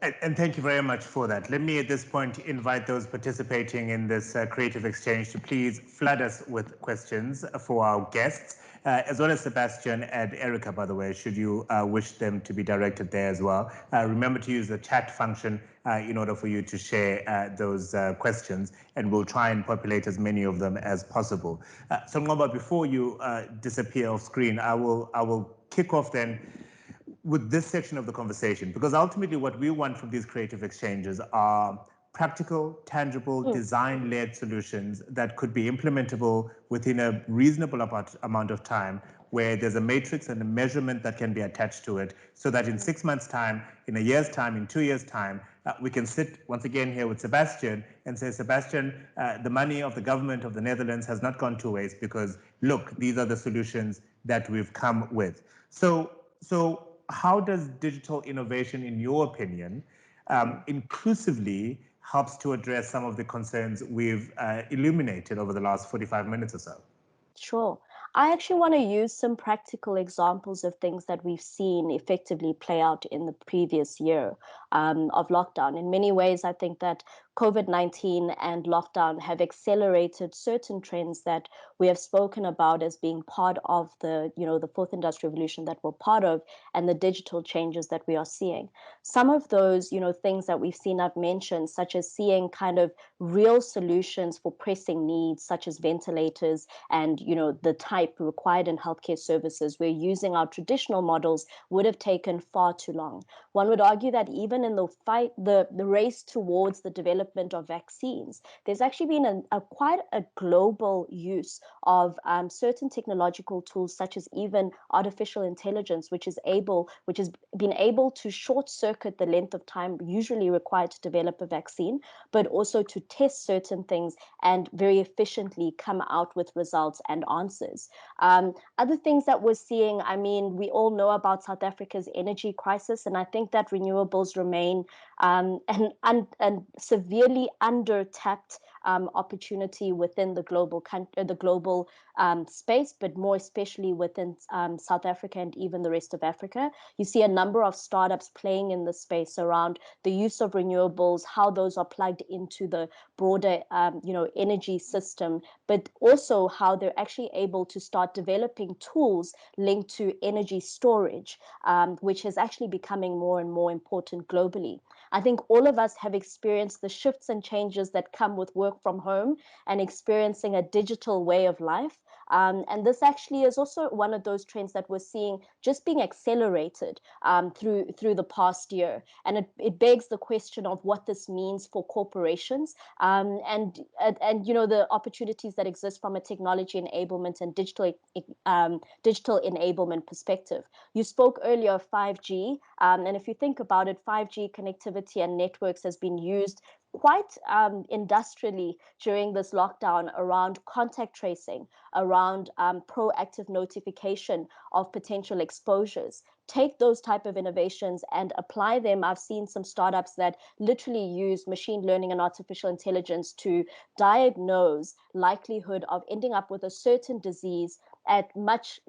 And thank you very much for that. Let me at this point invite those participating in this creative exchange to please flood us with questions for our guests, as well as Sebastiaan and Erica, by the way, should you wish them to be directed there as well. Remember to use the chat function in order for you to share those questions, and we'll try and populate as many of them as possible. So Ngoba, before you disappear off screen, I will kick off then with this section of the conversation, because ultimately what we want from these creative exchanges are practical, tangible, design-led solutions that could be implementable within a reasonable amount of time, where there's a matrix and a measurement that can be attached to it, so that in 6 months' time, in a year's time, in 2 years' time, we can sit once again here with Sebastiaan and say, Sebastiaan, the money of the government of the Netherlands has not gone to waste, because look, these are the solutions that we've come with. So how does digital innovation, in your opinion, inclusively helps to address some of the concerns we've illuminated over the last 45 minutes or so? Sure. I actually want to use some practical examples of things that we've seen effectively play out in the previous year of lockdown. In many ways, I think that COVID-19 and lockdown have accelerated certain trends that we have spoken about as being part of the fourth industrial revolution that we're part of, and the digital changes that we are seeing. Some of those, things that we've seen, I've mentioned, such as seeing kind of real solutions for pressing needs, such as ventilators and, the type required in healthcare services, where using our traditional models would have taken far too long. One would argue that even in the fight, the race towards the development of vaccines, there's actually been quite a global use of certain technological tools, such as even artificial intelligence, which has been able to short circuit the length of time usually required to develop a vaccine, but also to test certain things and very efficiently come out with results and answers. Other things that we're seeing, we all know about South Africa's energy crisis, and I think that renewables remain an severely under-tapped opportunity within the global space, but more especially within South Africa and even the rest of Africa. You see a number of startups playing in the space around the use of renewables, how those are plugged into the broader energy system, but also how they're actually able to start developing tools linked to energy storage, which is actually becoming more and more important globally. I think all of us have experienced the shifts and changes that come with work from home and experiencing a digital way of life. And this actually is also one of those trends that we're seeing just being accelerated through the past year. And it begs the question of what this means for corporations and the opportunities that exist from a technology enablement and digital enablement perspective. You spoke earlier of 5G, and if you think about it, 5G connectivity and networks has been used quite industrially during this lockdown around contact tracing, around proactive notification of potential exposures. Take those type of innovations and apply them. I've seen some startups that literally use machine learning and artificial intelligence to diagnose likelihood of ending up with a certain disease at much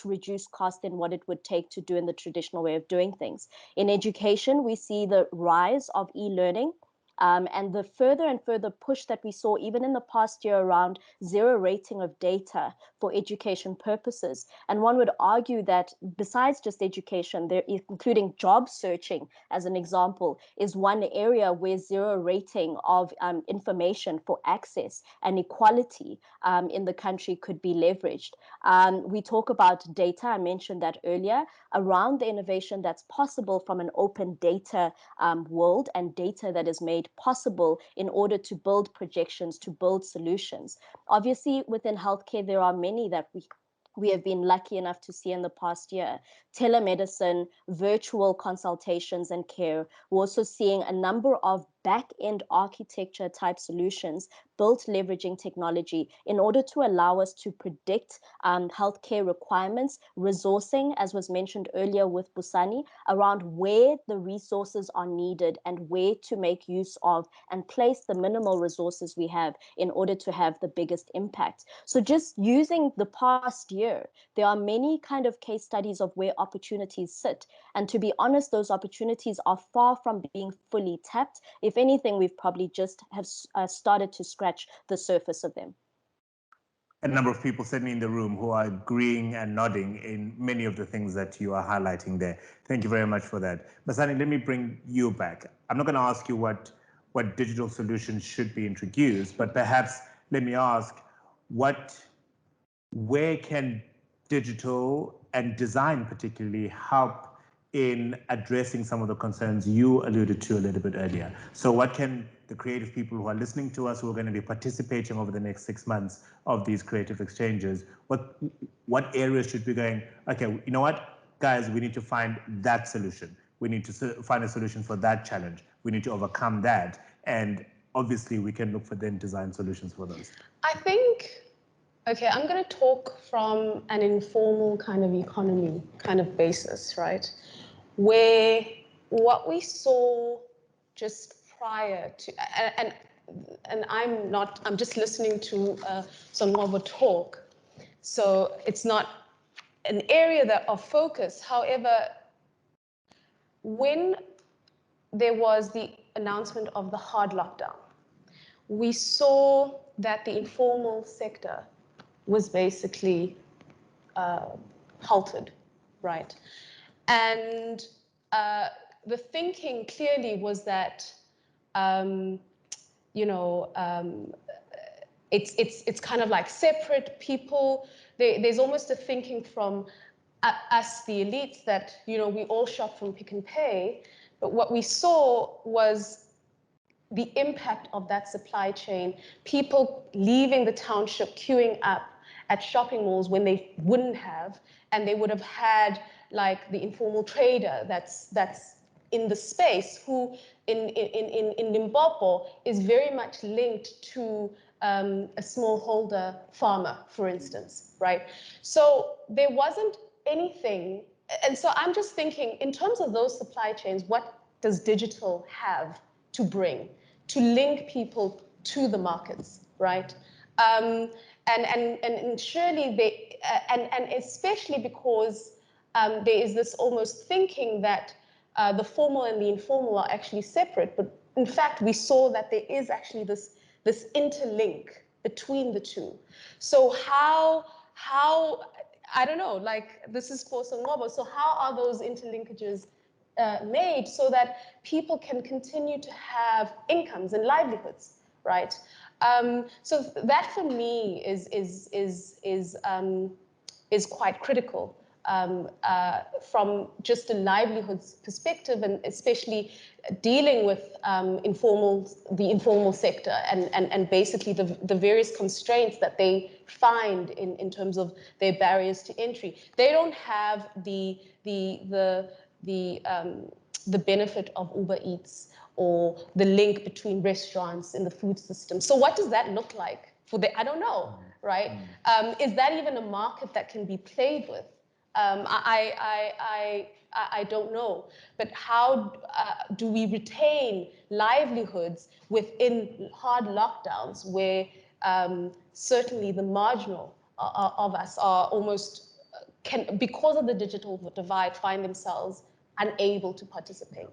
reduced cost than what it would take to do in the traditional way of doing things. In education, we see the rise of e-learning. And the further and further push that we saw even in the past year around zero rating of data for education purposes. And one would argue that besides just education, including job searching as an example, is one area where zero rating of information for access and equality in the country could be leveraged. We talk about data, I mentioned that earlier, around the innovation that's possible from an open data world and data that is made made possible in order to build projections, to build solutions. Obviously, within healthcare, there are many that we have been lucky enough to see in the past year. Telemedicine, virtual consultations and care. We're also seeing a number of back-end architecture type solutions built leveraging technology in order to allow us to predict healthcare requirements, resourcing, as was mentioned earlier with Basani, around where the resources are needed and where to make use of and place the minimal resources we have in order to have the biggest impact. So just using the past year, there are many kind of case studies of where opportunities sit. And to be honest, those opportunities are far from being fully tapped. If anything, we've probably just have started to scratch the surface of them. A number of people certainly in the room who are agreeing and nodding in many of the things that you are highlighting there. Thank you very much for that. Basani, let me bring you back. I'm not going to ask you what digital solutions should be introduced, but perhaps let me ask, where can digital and design particularly help in addressing some of the concerns you alluded to a little bit earlier? So what can the creative people who are listening to us, who are going to be participating over the next 6 months of these creative exchanges, what areas should be going, okay, you know what, guys, we need to find that solution. We need to find a solution for that challenge. We need to overcome that. And obviously we can look for then design solutions for those. I think, okay, I'm going to talk from an informal kind of economy kind of basis, right? Where what we saw just prior to, and I'm just listening to Sonwabo talk, so it's not an area of focus. However, when there was the announcement of the hard lockdown, we saw that the informal sector was basically halted, right? And the thinking clearly was that, it's kind of like separate people. There's almost a thinking from us, the elites, that, we all shop from Pick and Pay. But what we saw was the impact of that supply chain, people leaving the township, queuing up at shopping malls when they wouldn't have, and they would have had like the informal trader that's in the space, who in Limpopo is very much linked to a smallholder farmer, for instance, right? So there wasn't anything, and so I'm just thinking, in terms of those supply chains, what does digital have to bring to link people to the markets, right? And surely they, and especially because there is this almost thinking that the formal and the informal are actually separate, but in fact we saw that there is actually this interlink between the two. So how I don't know, like, this is for Sonwabo, so how are those interlinkages made so that people can continue to have incomes and livelihoods, right? So that for me is quite critical from just a livelihoods perspective, and especially dealing with the informal sector and basically the various constraints that they find in terms of their barriers to entry. They don't have the benefit of Uber Eats or the link between restaurants in the food system. So what does that look like for the, I don't know, right? Is that even a market that can be played with? I don't know. But how do we retain livelihoods within hard lockdowns where certainly the marginal of us are almost, because of the digital divide, find themselves unable to participate?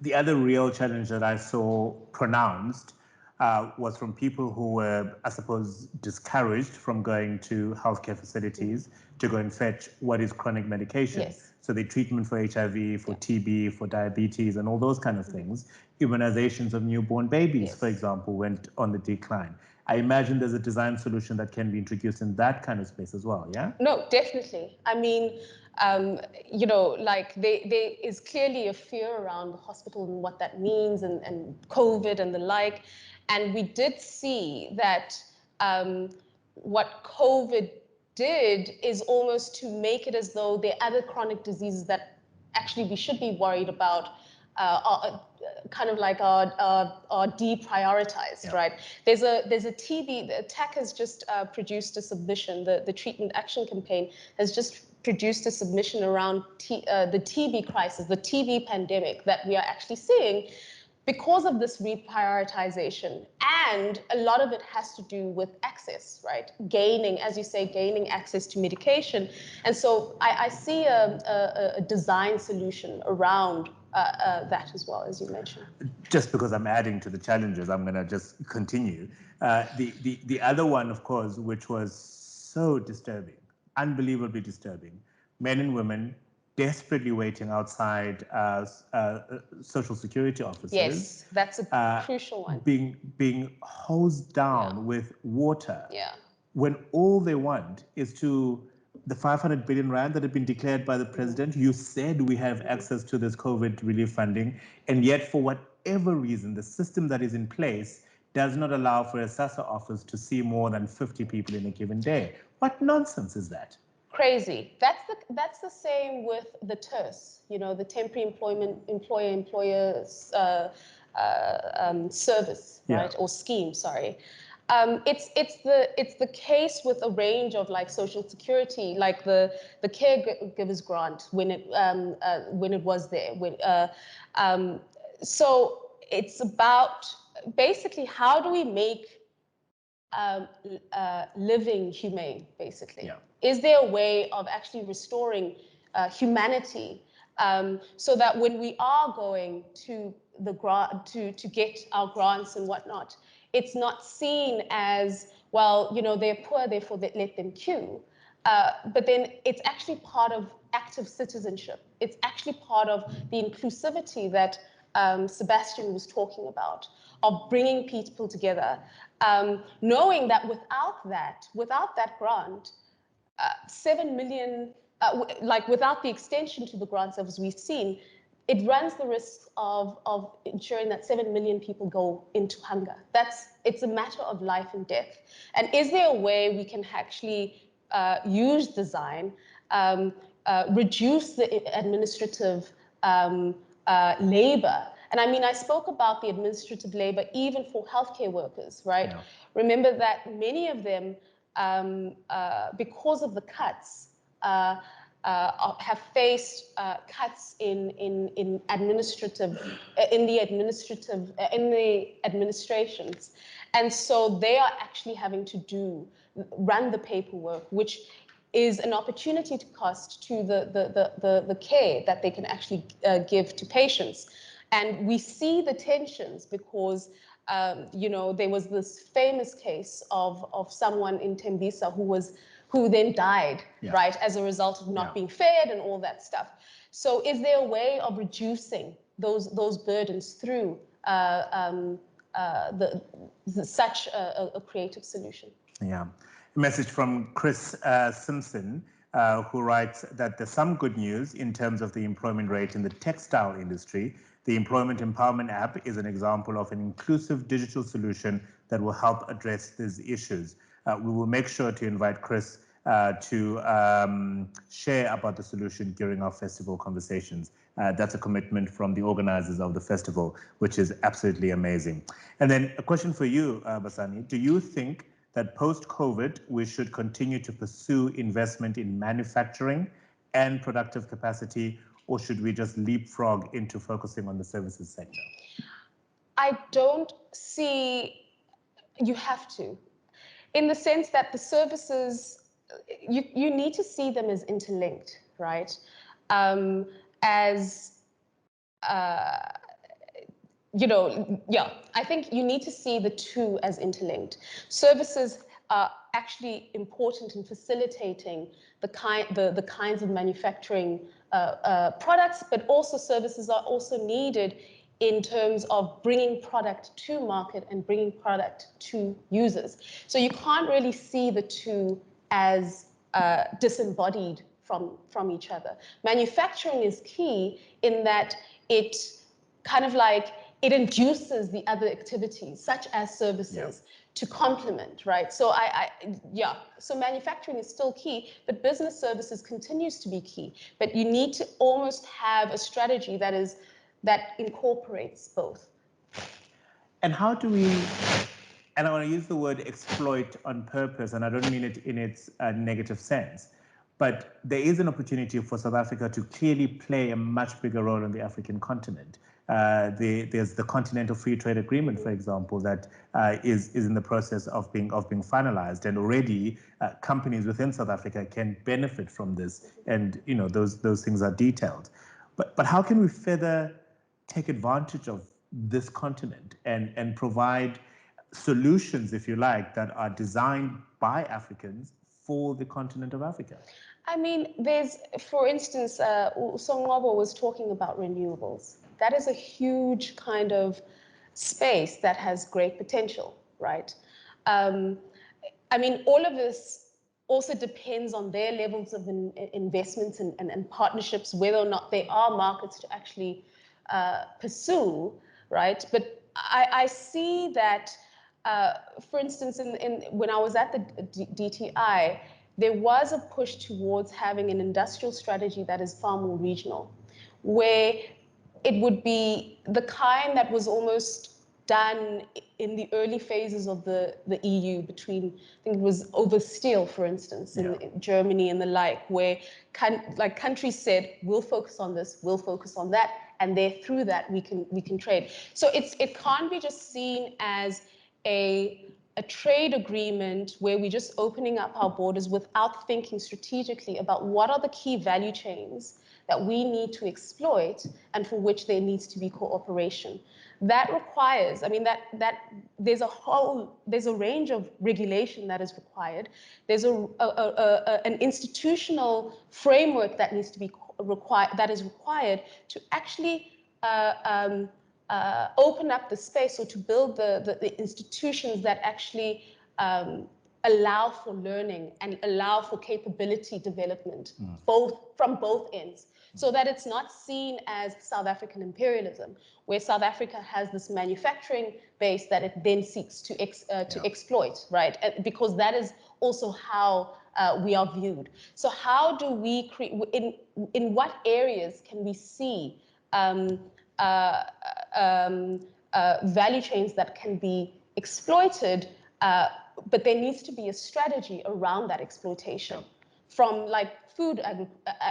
The other real challenge that I saw pronounced was from people who were, I suppose, discouraged from going to healthcare facilities to go and fetch what is chronic medication. Yes. So the treatment for HIV, for TB, for diabetes, and all those kind of things. Immunizations of newborn babies, for example, went on the decline. I imagine there's a design solution that can be introduced in that kind of space as well, yeah? No, definitely. I mean, you know, like there is clearly a fear around the hospital and what that means and COVID and the like. And we did see that what COVID did is almost to make it as though there are other chronic diseases that actually we should be worried about, kind of like are deprioritized, right? There's a TB, the TAC has just produced a submission, the Treatment Action Campaign has just produced a submission around the TB crisis, the TB pandemic that we are actually seeing because of this reprioritization. And a lot of it has to do with access, right? Gaining, as you say, gaining access to medication. And so I see a design solution around that as well, as you mentioned. Just because I'm adding to the challenges, I'm going to just continue. The other one, of course, which was so disturbing, unbelievably disturbing, men and women desperately waiting outside social security offices. Yes, that's a crucial one. Being hosed down with water. When all they want is the 500 billion rand that had been declared by the president. You said we have access to this COVID relief funding, and yet for whatever reason, the system that is in place does not allow for a SASSA office to see more than 50 people in a given day. What nonsense is that? Crazy. That's the same with the TERS, you know, the temporary employer service, right, or scheme. Sorry. It's the case with a range of like social security, like the caregivers grant when it was there. So it's about basically how do we make living humane, basically. Is there a way of actually restoring humanity so that when we are going to the to get our grants and whatnot, it's not seen as, well, you know, they're poor, therefore let them queue. But then it's actually part of active citizenship. It's actually part of the inclusivity that Sebastiaan was talking about, of bringing people together, knowing that without that grant, 7 million, like without the extension to the grants as we've seen, it runs the risk of ensuring that 7 million people go into hunger. It's a matter of life and death. And is there a way we can actually use design, reduce the administrative labor? And I mean, I spoke about the administrative labor even for healthcare workers, right? Remember that many of them, because of the cuts, have faced cuts in the administrations, and so they are actually having to run the paperwork, which is an opportunity to cost to the care that they can actually give to patients. And we see the tensions because you know, there was this famous case of someone in Tembisa who then died, right, as a result of not being fed and all that stuff. So is there a way of reducing those burdens through such a creative solution? Yeah. A message from Chris Simpson, who writes that there's some good news in terms of the employment rate in the textile industry. The Employment Empowerment app is an example of an inclusive digital solution that will help address these issues. We will make sure to invite Chris to share about the solution during our festival conversations. That's a commitment from the organizers of the festival, which is absolutely amazing. And then a question for you, Basani. Do you think that post-COVID, we should continue to pursue investment in manufacturing and productive capacity, or should we just leapfrog into focusing on the services sector? I don't see you have to, in the sense that the services, you need to see them as interlinked, right? You know, I think you need to see the two as interlinked. Services are actually important in facilitating the kinds of manufacturing products, but also services are also needed in terms of bringing product to market and bringing product to users. So you can't really see the two as disembodied from each other. Manufacturing is key in that it kind of like, it induces the other activities, such as services, to complement, right? So so manufacturing is still key, but business services continues to be key. But you need to almost have a strategy that incorporates both. And how do we, and I want to use the word exploit on purpose, and I don't mean it in its negative sense, but there is an opportunity for South Africa to clearly play a much bigger role on the African continent. There's the Continental Free Trade Agreement, for example, that is in the process of being finalized, and already companies within South Africa can benefit from this, and those things are detailed. But how can we further take advantage of this continent and provide solutions, if you like, that are designed by Africans for the continent of Africa? I mean, there's, for instance, Songwabo was talking about renewables. That is a huge kind of space that has great potential, right? I mean, all of this also depends on their levels of investments and partnerships, whether or not there are markets to actually pursue, right? But I see that, for instance, when I was at the DTI, there was a push towards having an industrial strategy that is far more regional, where it would be the kind that was almost done in the early phases of the EU between, I think it was over steel, for instance, in Germany and the like, where countries said, we'll focus on this, we'll focus on that, and there through that we can trade. So it can't be just seen as a trade agreement where we're just opening up our borders without thinking strategically about what are the key value chains that we need to exploit and for which there needs to be cooperation. That requires, I mean, that there's a range of regulation that is required. There's an institutional framework that needs to be required to actually open up the space, or to build the institutions that actually allow for learning and allow for capability development, from both ends, so that it's not seen as South African imperialism, where South Africa has this manufacturing base that it then seeks to exploit, right? Because that is also how we are viewed. So how do we create, in what areas can we see value chains that can be exploited, but there needs to be a strategy around that exploitation, from like food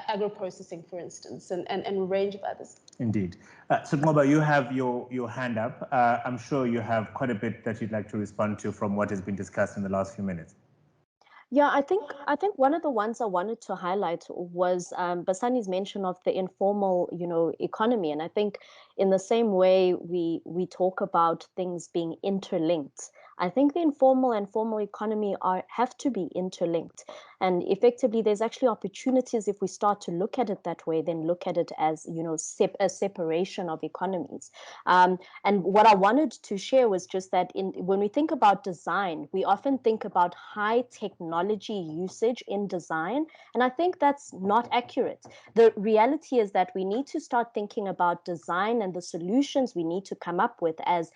agro-processing, for instance, and a range of others. Indeed. So Ngoba, you have your hand up. I'm sure you have quite a bit that you'd like to respond to from what has been discussed in the last few minutes. Yeah, I think one of the ones I wanted to highlight was Basani's mention of the informal, economy, and I think in the same way we talk about things being interlinked. I think the informal and formal economy have to be interlinked, and effectively, there's actually opportunities if we start to look at it that way. Then look at it as a separation of economies. And what I wanted to share was just that when we think about design, we often think about high technology usage in design, and I think that's not accurate. The reality is that we need to start thinking about design and the solutions we need to come up with as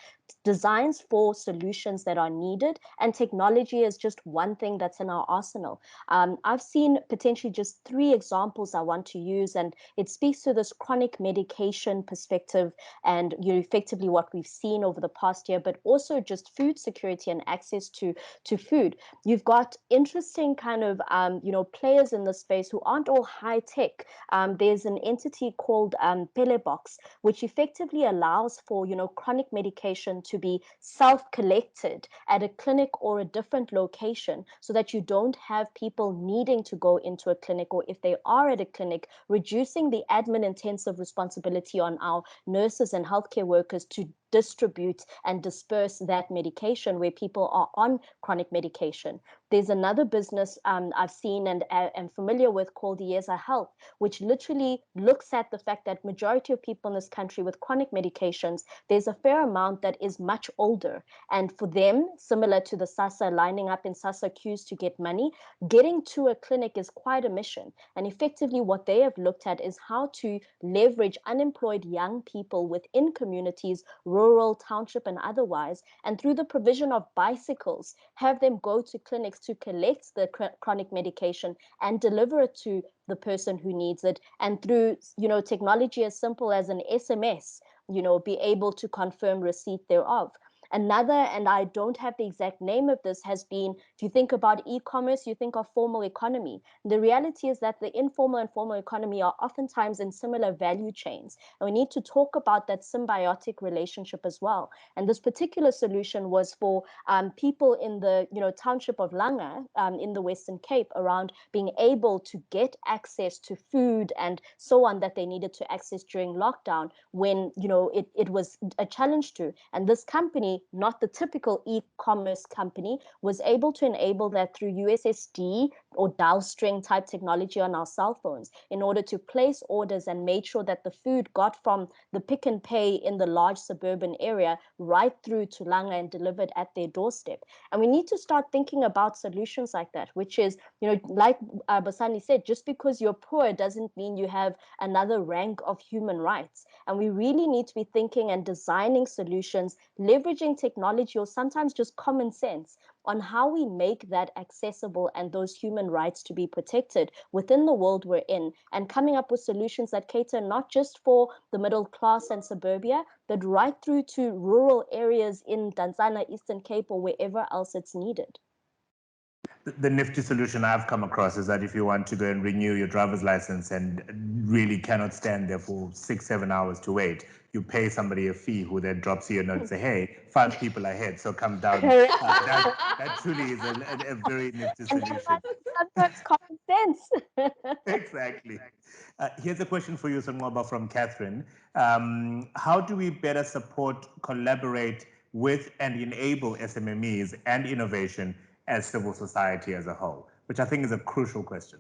designs for solutions that are needed, and technology is just one thing that's in our arsenal. I've seen potentially just 3 examples I want to use, and it speaks to this chronic medication perspective and effectively what we've seen over the past year, but also just food security and access to food. You've got interesting kind of players in the space who aren't all high tech. There's an entity called Pelebox, which effectively allows for chronic medication to be self-collected at a clinic or a different location, so that you don't have people needing to go into a clinic, or if they are at a clinic, reducing the admin intensive responsibility on our nurses and healthcare workers to distribute and disperse that medication where people are on chronic medication. There's another business I've seen and am familiar with called Yeza Health, which literally looks at the fact that majority of people in this country with chronic medications, there's a fair amount that is much older. And for them, similar to the SASSA lining up in SASSA queues to get money, getting to a clinic is quite a mission. And effectively what they have looked at is how to leverage unemployed young people within communities, rural, township, and otherwise, and through the provision of bicycles, have them go to clinics to collect the chronic medication and deliver it to the person who needs it. And through, technology as simple as an SMS, be able to confirm receipt thereof. Another, and I don't have the exact name of this, has been, if you think about e-commerce, you think of formal economy. The reality is that the informal and formal economy are oftentimes in similar value chains. And we need to talk about that symbiotic relationship as well. And this particular solution was for people in the township of Langa in the Western Cape, around being able to get access to food and so on that they needed to access during lockdown when it was a challenge to. And this company, not the typical e-commerce company, was able to enable that through USSD or dowstring type technology on our cell phones in order to place orders and make sure that the food got from the pick and pay in the large suburban area right through to Langa and delivered at their doorstep. And we need to start thinking about solutions like that, which is, like Basani said, just because you're poor doesn't mean you have another rank of human rights. And we really need to be thinking and designing solutions, leveraging technology or sometimes just common sense on how we make that accessible and those human rights to be protected within the world we're in, and coming up with solutions that cater not just for the middle class and suburbia, but right through to rural areas in Tanzania, Eastern Cape, or wherever else it's needed. The nifty solution I've come across is that if you want to go and renew your driver's license and really cannot stand there for 6-7 hours to wait, you pay somebody a fee who then drops you a note and say, hey, 5 people ahead, so come down. That truly is a very nifty solution. Sometimes common sense. Exactly. Here's a question for you, Sonwaba, from Catherine. How do we better support, collaborate with, and enable SMMEs and innovation as civil society as a whole, which I think is a crucial question.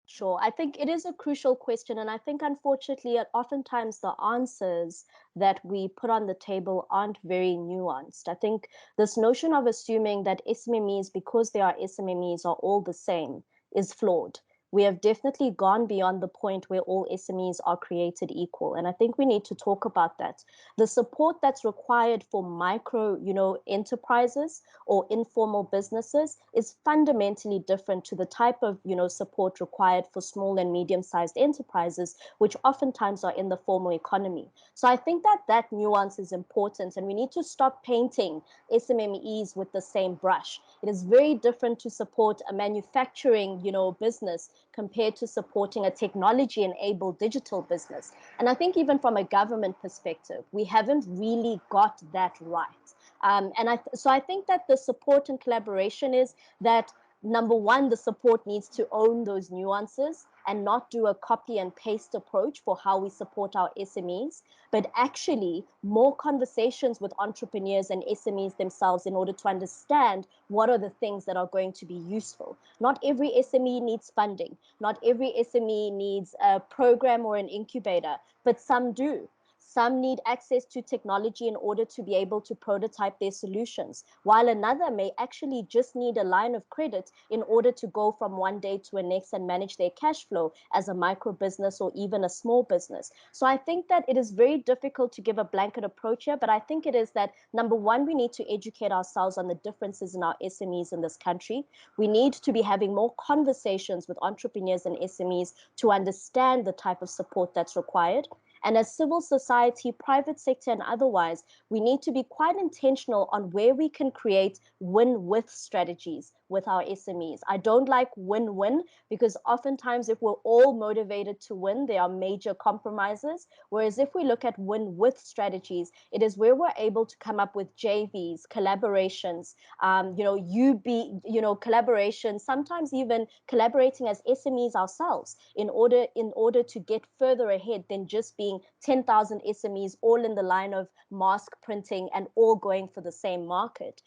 Sure. I think it is a crucial question. And I think, unfortunately, oftentimes the answers that we put on the table aren't very nuanced. I think this notion of assuming that SMMEs, because they are SMMEs, are all the same is flawed. We have definitely gone beyond the point where all SMEs are created equal. And I think we need to talk about that. The support that's required for micro, enterprises or informal businesses is fundamentally different to the type of, support required for small and medium-sized enterprises, which oftentimes are in the formal economy. So I think that nuance is important, and we need to stop painting SMMEs with the same brush. It is very different to support a manufacturing, business compared to supporting a technology-enabled digital business. And I think even from a government perspective, we haven't really got that right. So I think that the support and collaboration is that, number one, the support needs to own those nuances and not do a copy and paste approach for how we support our SMEs, but actually more conversations with entrepreneurs and SMEs themselves in order to understand what are the things that are going to be useful. Not every SME needs funding. Not every SME needs a program or an incubator, but some do. Some need access to technology in order to be able to prototype their solutions, while another may actually just need a line of credit in order to go from one day to the next and manage their cash flow as a micro business or even a small business. So I think that it is very difficult to give a blanket approach here, but I think it is that, number one, we need to educate ourselves on the differences in our SMEs in this country. We need to be having more conversations with entrepreneurs and SMEs to understand the type of support that's required. And as civil society, private sector, and otherwise, we need to be quite intentional on where we can create win-with strategies with our SMEs. I don't like win-win, because oftentimes if we're all motivated to win, there are major compromises. Whereas if we look at win-with strategies, it is where we're able to come up with JVs, collaborations, collaboration, sometimes even collaborating as SMEs ourselves in order to get further ahead than just being 10,000 SMEs all in the line of mask printing and all going for the same market.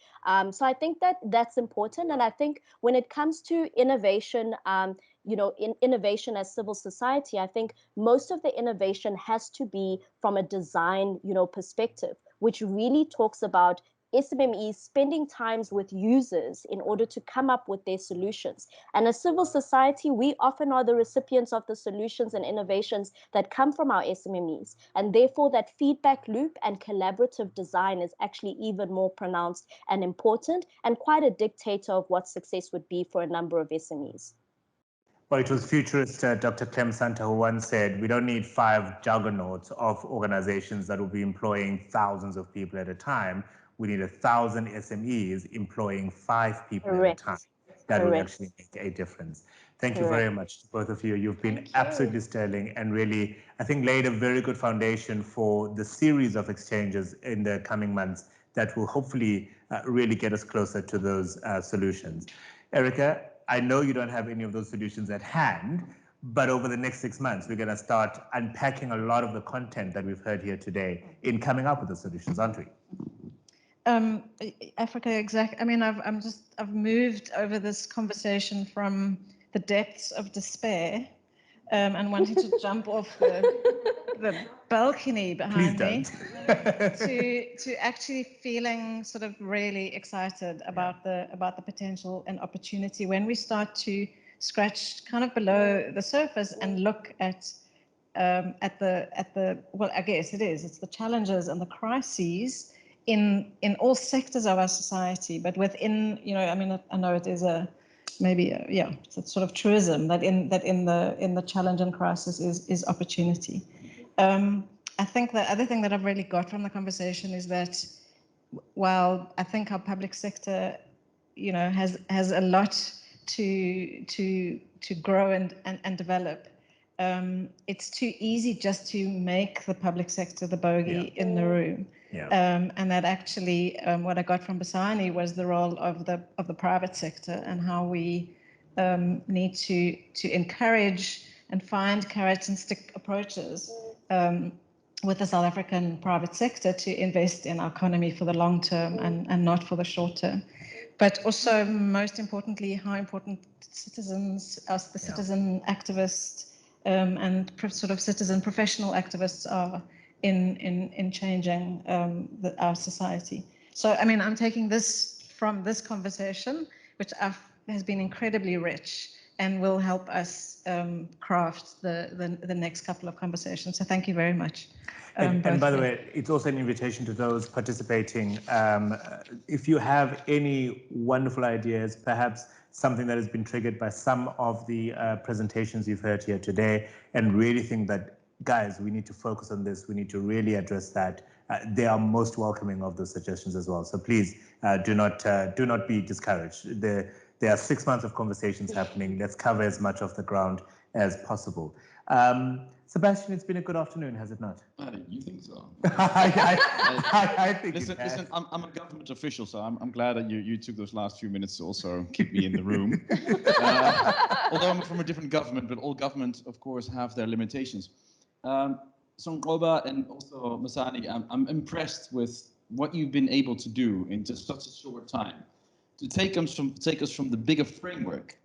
So I think that's important. And I think when it comes to innovation, in innovation as civil society, I think most of the innovation has to be from a design, perspective, which really talks about SMMEs spending times with users in order to come up with their solutions. And as civil society, we often are the recipients of the solutions and innovations that come from our SMMEs. And therefore, that feedback loop and collaborative design is actually even more pronounced and important, and quite a dictator of what success would be for a number of SMEs. Well, it was futurist Dr. Clem Santa who once said, we don't need 5 juggernauts of organizations that will be employing thousands of people at a time. We need 1,000 SMEs employing 5 people at a time. That will actually make a difference. Thank you very much to both of you. You've been absolutely sterling and really, I think, laid a very good foundation for the series of exchanges in the coming months that will hopefully really get us closer to those solutions. Erica, I know you don't have any of those solutions at hand, but over the next 6 months, we're going to start unpacking a lot of the content that we've heard here today in coming up with the solutions, aren't we? Africa, exactly. I mean, I've moved over this conversation from the depths of despair and wanting to jump off the balcony behind me to actually feeling sort of really excited about the potential and opportunity when we start to scratch kind of below the surface and look at the well, I guess it's the challenges and the crises in all sectors of our society, but within, I mean, I know it is it's a sort of truism that in the challenge and crisis is opportunity. I think the other thing that I've really got from the conversation is that while I think our public sector, has a lot to grow and develop, it's too easy just to make the public sector the bogey in the room. And that actually, what I got from Basani was the role of the private sector and how we need to encourage and find carrot and stick approaches with the South African private sector to invest in our economy for the long term and not for the short term. But also, most importantly, how important citizens, us the citizen activists and sort of citizen professional activists are in changing our society. So, I mean, I'm taking this from this conversation, which has been incredibly rich and will help us craft the next couple of conversations. So thank you very much. And by the way, it's also an invitation to those participating. If you have any wonderful ideas, perhaps something that has been triggered by some of the presentations you've heard here today, and really think that, guys, we need to focus on this, we need to really address that, they are most welcoming of those suggestions as well. So please do not be discouraged. There are 6 months of conversations happening. Let's cover as much of the ground as possible. Sebastiaan, it's been a good afternoon, has it not? You think so? I think listen, I'm a government official, so I'm glad that you took those last few minutes to also keep me in the room. Although I'm from a different government, but all governments, of course, have their limitations. Songoba and also Basani, I'm impressed with what you've been able to do in just such a short time to take us from the bigger framework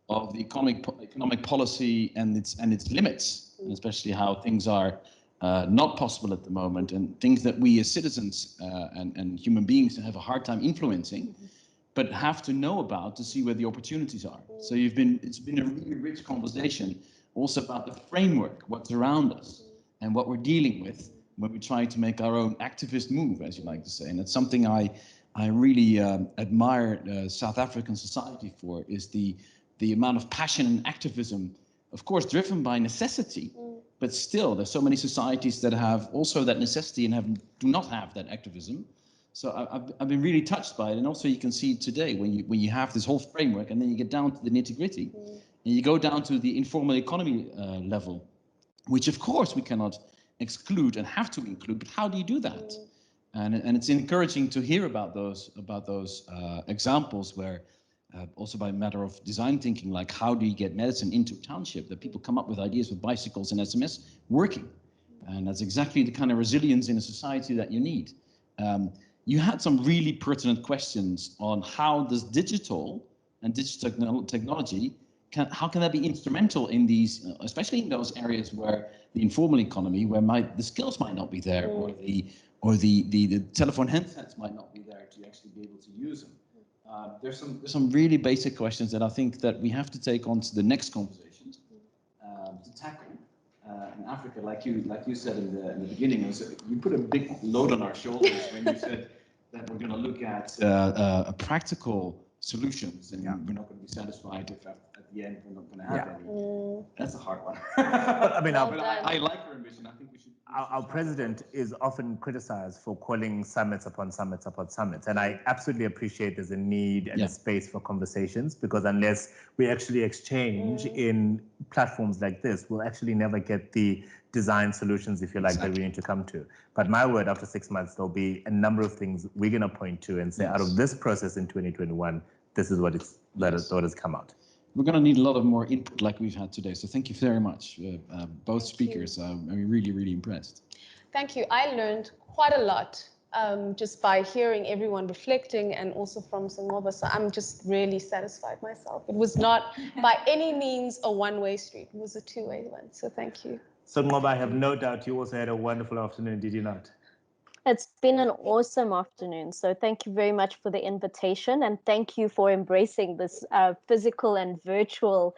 of the economic policy and its limits, and especially how things are not possible at the moment, and things that we as citizens and human beings have a hard time influencing, but have to know about to see where the opportunities are. So it's been a really rich conversation also about the framework, what's around us, and what we're dealing with when we try to make our own activist move, as you like to say. And it's something I really admire South African society for, is the amount of passion and activism, of course, driven by necessity, but still there's so many societies that have also that necessity and do not have that activism. So I've been really touched by it, and also you can see it today when you have this whole framework, and then you get down to the nitty-gritty, and you go down to the informal economy level, which of course we cannot exclude and have to include. But how do you do that? And it's encouraging to hear about those examples where also by a matter of design thinking, like how do you get medicine into a township, that people come up with ideas with bicycles and SMS working, and that's exactly the kind of resilience in a society that you need. You had some really pertinent questions on how does digital and digital technology how can that be instrumental in these, especially in those areas where the informal economy, where the skills might not be there, or the telephone handsets might not be there to actually be able to use them. There's some really basic questions that I think that we have to take on to the next conversations to tackle. In Africa, like you said in the beginning, you put a big load on our shoulders when you said that we're going to look at practical solutions, and we're not going to be satisfied if at the end we're not going to have any. That's a hard one. I mean, I like your ambition. I think we should. Our president is often criticized for calling summits upon summits upon summits. And I absolutely appreciate there's a need and a space for conversations, because unless we actually exchange in platforms like this, we'll actually never get the design solutions, if you like, that we need to come to. But my word, after 6 months, there'll be a number of things we're going to point to and say, out of this process in 2021, this is what has come out. We're going to need a lot of more input like we've had today. So thank you very much, both speakers. I'm really, really impressed. Thank you. I learned quite a lot just by hearing everyone reflecting, and also from Sangova. So I'm just really satisfied myself. It was not by any means a one-way street. It was a two-way one. So thank you. Sangova, I have no doubt you also had a wonderful afternoon, did you not? It's been an awesome afternoon. So thank you very much for the invitation, and thank you for embracing this physical and virtual,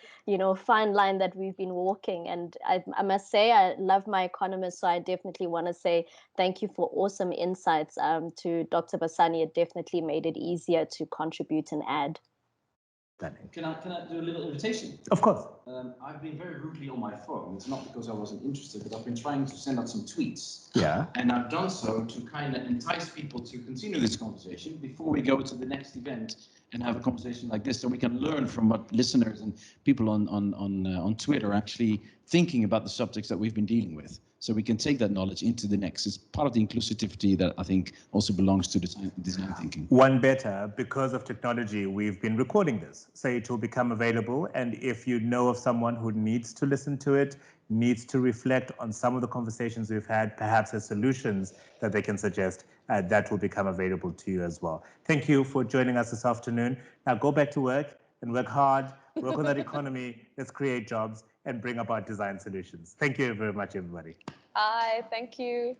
fine line that we've been walking. And I must say, I love my economist, so I definitely want to say thank you for awesome insights to Dr. Basani. It definitely made it easier to contribute and add. Can I do a little invitation? Of course. I've been very rudely on my phone. It's not because I wasn't interested, but I've been trying to send out some tweets. Yeah. And I've done so to kind of entice people to continue this conversation before we go to the next event and have a conversation like this, so we can learn from what listeners and people on Twitter are actually thinking about the subjects that we've been dealing with. So we can take that knowledge into the next. It's part of the inclusivity that I think also belongs to design thinking. One better, because of technology, we've been recording this. So it will become available. And if you know of someone who needs to listen to it, needs to reflect on some of the conversations we've had, perhaps as solutions that they can suggest, that will become available to you as well. Thank you for joining us this afternoon. Now go back to work and work hard, work on that economy, let's create jobs and bring about design solutions. Thank you very much, everybody. Bye. Thank you.